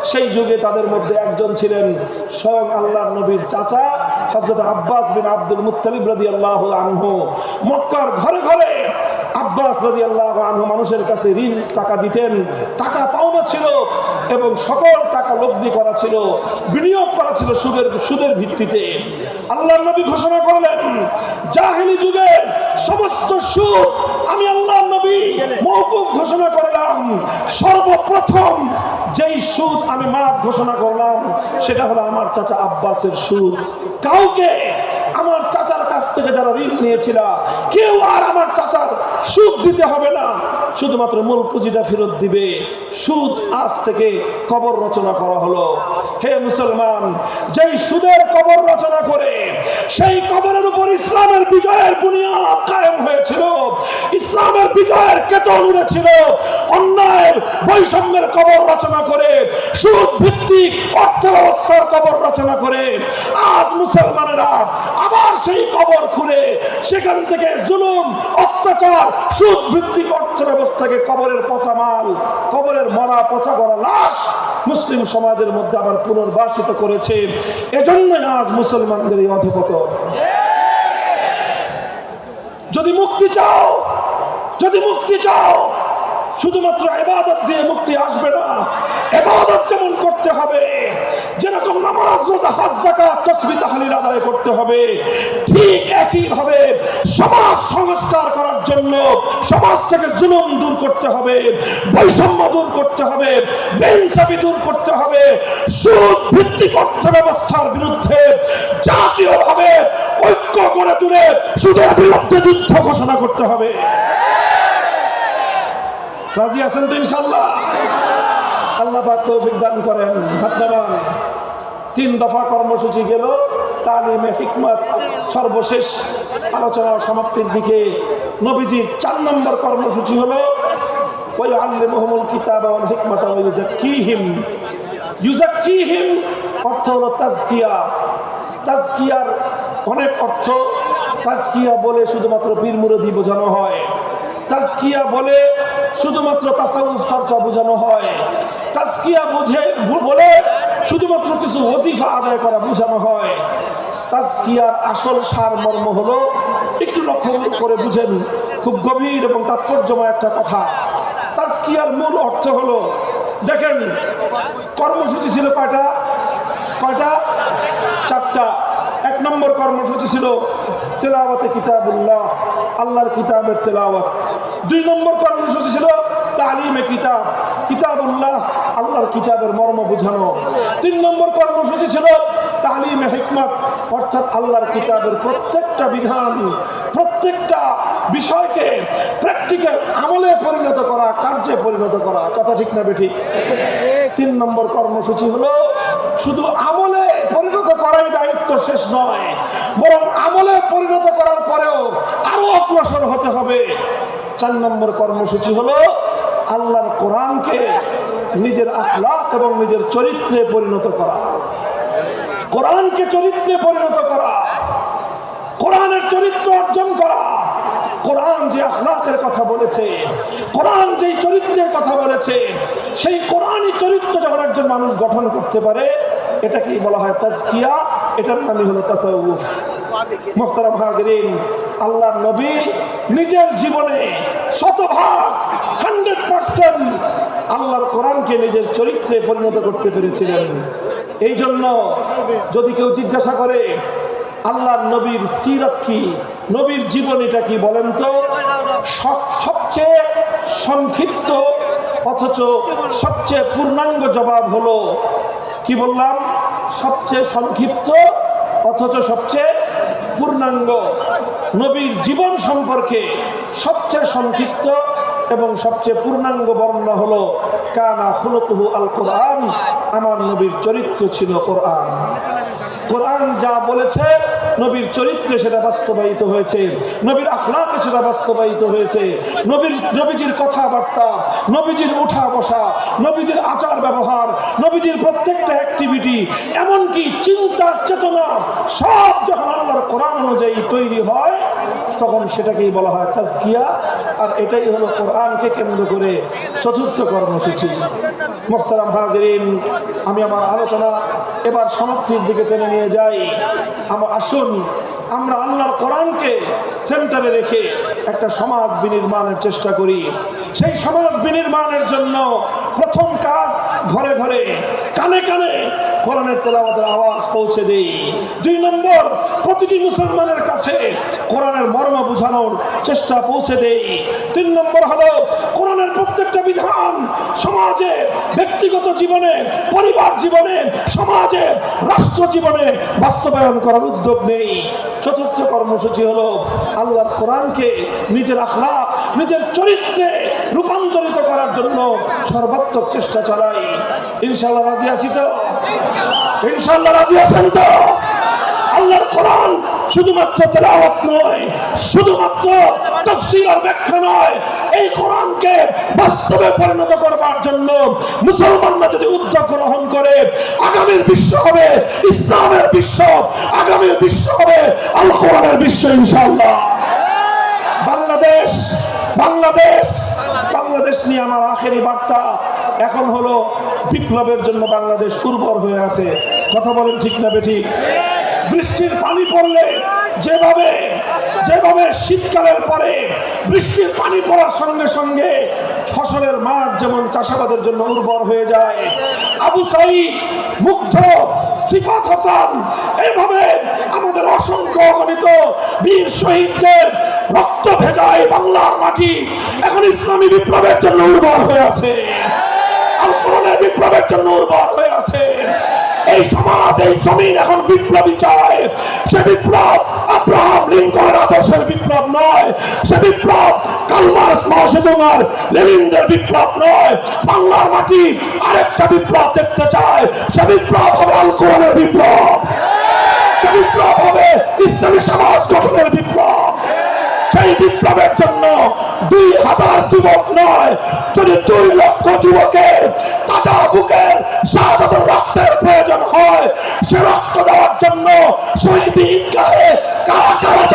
সেই যুগে তাদের মধ্যে একজন ছিলেন স্বয়ং আল্লাহর নবীর চাচা হযরত আব্বাস বিন আব্দুল মুত্তালিব রাদিয়াল্লাহু আনহু। মক্কার ঘরে ঘরে আব্বাস রাদিয়াল্লাহু আনহু মানুষের কাছে ঋণ টাকা দিতেন, টাকা পাওনা ছিল এবং সকল টাকা লগ্নি করা ছিল, বিনিয়োগ করা ছিল সুদের ভিত্তিতে। আল্লাহর নবী ঘোষণা করলেন, জাহিলি যুগের সমস্ত সুদ আমি আল্লাহর নবী মওকুফ ঘোষণা করলাম। সর্বপ্রথম যেই সুদ আমি মাফ ঘোষণা করলাম সেটা হলো আমার চাচা আব্বাসের সুদ। কাউকে আমার চাচার কাছ থেকে যারা ঋণ নিয়েছিল, কেউ আর আমার চাচার সুদ দিতে হবে না, শুধুমাত্র মূল পুঁজিটা ফেরত দিবে। সুদ আজ থেকে কবর রচনা করা হলো। হে মুসলমান, যেই সুদের কবর রচনা করে সেই কবরের উপর ইসলামের বিজয়ের বুনিয়াদ কায়েম হয়েছিল। ইসলামের বিজয়ের কেতন উড়েছিল অন্যায়ের বৈষম্যের কবর রচনা করে, সুদ ভিত্তিক অর্থ ব্যবস্থার কবর রচনা করে। আজ মুসলমানেরা আবার সেই কবর খুঁড়ে সেখান থেকে জুলুম, অত্যাচার, সুদ ভিত্তিক অর্থ ব্যবস্থাকে কবরের পচা মাল, কবরের মরা পচা গড়া লাশ মুসলিম সমাজের মধ্যে আবার পুনর্বাসিত করেছে। এজন্য আজ মুসলমানদের এই অধঃপতন। যদি মুক্তি চাও, যদি মুক্তি চাও, শুধুমাত্র ইবাদত দিয়ে মুক্তি আসবে না। ইবাদত যেমন করতে হবে, যেরকম নামাজ, রোজা, হজ, যাকাত, তাসবিহ তাহলিল আদায় করতে হবে, ঠিক একই ভাবে সমাজ সংস্কার করার জন্য সমাজ থেকে জুলুম দূর করতে হবে, বৈষম্য দূর করতে হবে, বেইনসাফি দূর করতে হবে, সুদ ভিত্তিক অর্থ ব্যবস্থার বিরুদ্ধে জাতীয়ভাবে ঐক্য গড়ে তুলে সুদের বিরুদ্ধে যুদ্ধ ঘোষণা করতে হবে। রাজি আছেন তো ইনশাআল্লাহ? আল্লাহ পাক তৌফিক দান করেন। হাত নামান। 3 দফা কর্মসূচি গেল, তালিমে হিকমত সর্বশেষ আলোচনা সমাপ্তির দিকে। নবীজির 4 নম্বর কর্মসূচি হলো ওই আল্লিমুহুমুল কিতাব ওয়াল হিকমাত ওয়া ইউযাক্কিহিম। ইউযাক্কিহিম অর্থ হলো তাজকিয়া। তাজকিয়ার অনেক অর্থ। তাজকিয়া বলে শুধুমাত্র পীর মুরিদি বোঝানো হয়, তাজকিয়া বলে শুধুমাত্র তাসাউফ চর্চা বোঝানো হয়, তাজকিয়া বলে শুধুমাত্র কিছু ওজিফা আদায় করা বোঝানো হয়। তাজকিয়ার আসল সারমর্ম হলো, একটু লক্ষ্য করে বুঝেন, খুব গভীর এবং তাৎপর্যময় একটা কথা। তাজকিয়ার মূল অর্থ হলো, দেখেন কর্মসূচি ছিল কয়টা? 4টা। 1 নম্বর কর্মসূচি ছিল তেলাওয়াতে কিতাবুল্লাহ, আল্লাহর কিতাবের তেলাওয়াত। 2 নম্বর কর্মসূচি ছিল তালিমে কিতাব, কিতাবুল্লাহ, আল্লাহর কিতাবের মর্ম বোঝানো। 3 নম্বর কর্মসূচি ছিল তালিমে হিকমত, অর্থাৎ আল্লাহর কিতাবের প্রত্যেকটা বিধান, প্রত্যেকটা বিষয়কে প্র্যাকটিক্যাল আমলে পরিণত করা, কার্যে পরিণত করা। কথা ঠিক না বেঠিক? 3 নম্বর কর্মসূচি হলো শুধু আমলে পরিণত করাই দায়িত্ব শেষ নয়, বরং আমলে পরিণত করার পরেও আরো অগ্রসর হতে হবে। 4 নম্বর কর্মসূচি হলো আল্লাহর কোরআনকে নিজের আখলাক এবং নিজের চরিত্রে পরিণত করা। কোরআনকে চরিত্রে পরিণত করা, কোরআনের চরিত্র অর্জন করা। কোরআন যে আখলাকের কথা বলেছে, কোরআন যেই চরিত্রের কথা বলেছে, সেই কোরআনই চরিত্র যখন একজন মানুষ গঠন করতে পারে, এটাকেই বলা হয় তাজকিয়া। এটার নামই হলো তাসাউফ। মুহতারাম হাজিরিন, আল্লাহর নবী নিজের জীবনে 100% আল্লাহর কোরআনকে নিজের চরিত্রে পরিণত করতে পেরেছিলেন। এই জন্য যদি কেউ জিজ্ঞাসা করে আল্লাহর নবীর সিরাত কি, নবীর জীবনীটা কি, বলেন তো? সবচেয়ে সংক্ষিপ্ত অথচ সবচেয়ে পূর্ণাঙ্গ জবাব হলো, কি বললাম? সবচেয়ে সংক্ষিপ্ত অথচ সবচেয়ে পূর্ণাঙ্গ। নবীর জীবন সম্পর্কে সবচেয়ে সংক্ষিপ্ত এবং সবচেয়ে পূর্ণাঙ্গ বর্ণনা হলো কানা খুলুকুহু আল কোরআন, আমার নবীর চরিত্র ছিল কোরআন। কোরআন যা বলেছে নবীর চরিত্রে সেটা বাস্তবায়িত হয়েছে, নবীর আখলাকে সেটা বাস্তবায়িত হয়েছে। নবীজির কথাবার্তা, নবীজির উঠা বসা, নবীজির আচার ব্যবহার, নবীজির প্রত্যেকটা অ্যাক্টিভিটি, এমনকি চিন্তা চেতনা সব যখন আল্লাহর কোরআন অনুযায়ী তৈরি হয়, তখন সেটাকেই বলা হয় তাজকিয়া। আর এটাই হলো কোরআনকে কেন্দ্র করে 4র্থ কর্মসূচি। মুহতারাম হাজিরিন, আমি আমার আলোচনা এবার সমাপ্তির দিকে টেনে নিয়ে যাই। আসুন আমরা আল্লাহর কোরআনকে সেন্টারে রেখে একটা সমাজ বিনির্মাণের চেষ্টা করি। সেই সমাজ বিনির্মাণের জন্য প্রথম কাজ, ঘরে ঘরে, কানে কানে কোরআনের তেলাওয়াতের আওয়াজ পৌঁছে দেই। 2 নম্বর, প্রতিটি মুসলমানের কাছে কোরআনের মর্ম বোঝানোর চেষ্টা পৌঁছে দেই। 3 নম্বর হলো কোরআনের প্রত্যেকটা বিধান সমাজে, ব্যক্তিগত জীবনে, পরিবার জীবনে, সমাজে, রাষ্ট্র জীবনে বাস্তবায়ন করার উদ্যোগ নেই। 4র্থ কর্মসূচি হলো আল্লাহর কোরআনকে নিজের আখলাক, নিজের চরিত্রে রূপান্তরিত করার জন্য সর্বাত্মক চেষ্টা চালাই। ইনশাআল্লাহ রাজি আছি তো? ইনশাআল্লাহ রাজি আছেন তো? আল্লাহর কোরআন শুধুমাত্র তেলাওয়াত নয়, শুধুমাত্র তাফসীর আর ব্যাখ্যা নয়, এই কোরআনকে বাস্তবে পরিণত করবার জন্য মুসলমানরা যদি উদ্যোগ গ্রহণ করে, আগামীর বিশ্ব হবে ইসলামের বিশ্ব, আগামীর বিশ্ব হবে আল কোরআনের বিশ্ব ইনশাআল্লাহ। বাংলাদেশ বাংলাদেশ বাংলাদেশ নিয়ে আমার আখেরি বার্তা এখন হলো, বিপ্লবের জন্য বাংলাদেশ উর্বর হয়ে আছে। কথা বলেন ঠিক না বেঠিক? বৃষ্টির পানি পড়লে যেভাবে যেভাবে শীতকালের পরে বৃষ্টির পানি পড়ার সঙ্গে সঙ্গে ফসলের মাঠ যেমন চাষাবাদের জন্য উর্বর হয়ে যায়, আবু সাঈদ, মুগ্ধ, সিফাত হাসান, এইভাবে আমাদের অসংখ্য অগণিত বীর শহীদদের রক্ত ভেজায় বাংলার মাটি এখন ইসলামী বিপ্লবের জন্য উর্বর হয়ে আছে, আল কোরআনের বিপ্লবের জন্য উর্বর হয়ে আছে। এই সমাজ, এই জমিন এখন বিপ্লবী চায়। সে বিপ্লব আব্রাহাম লিঙ্কনের আদর্শের বিপ্লব নয়, সে বিপ্লব কার্ল মার্কস, মাও সেতুং আর লেনিনদের বিপ্লব নয়। বাংলার মাটি আরেকটা বিপ্লব দেখতে চায়, সে বিপ্লব হবে আল কোরআনের বিপ্লব, সে বিপ্লব হবে ইসলামী সমাজ গঠনের বিপ্লব। সেই বিপ্লবের জন্য 2000 যুবক নয়, যদি 2 লক্ষ যুবকের তাজা বুকের শাহাদাতের রক্তের প্রয়োজন হয়, সে রক্ত দেওয়ার জন্য শহীদ ঈদগাহে কারা কারা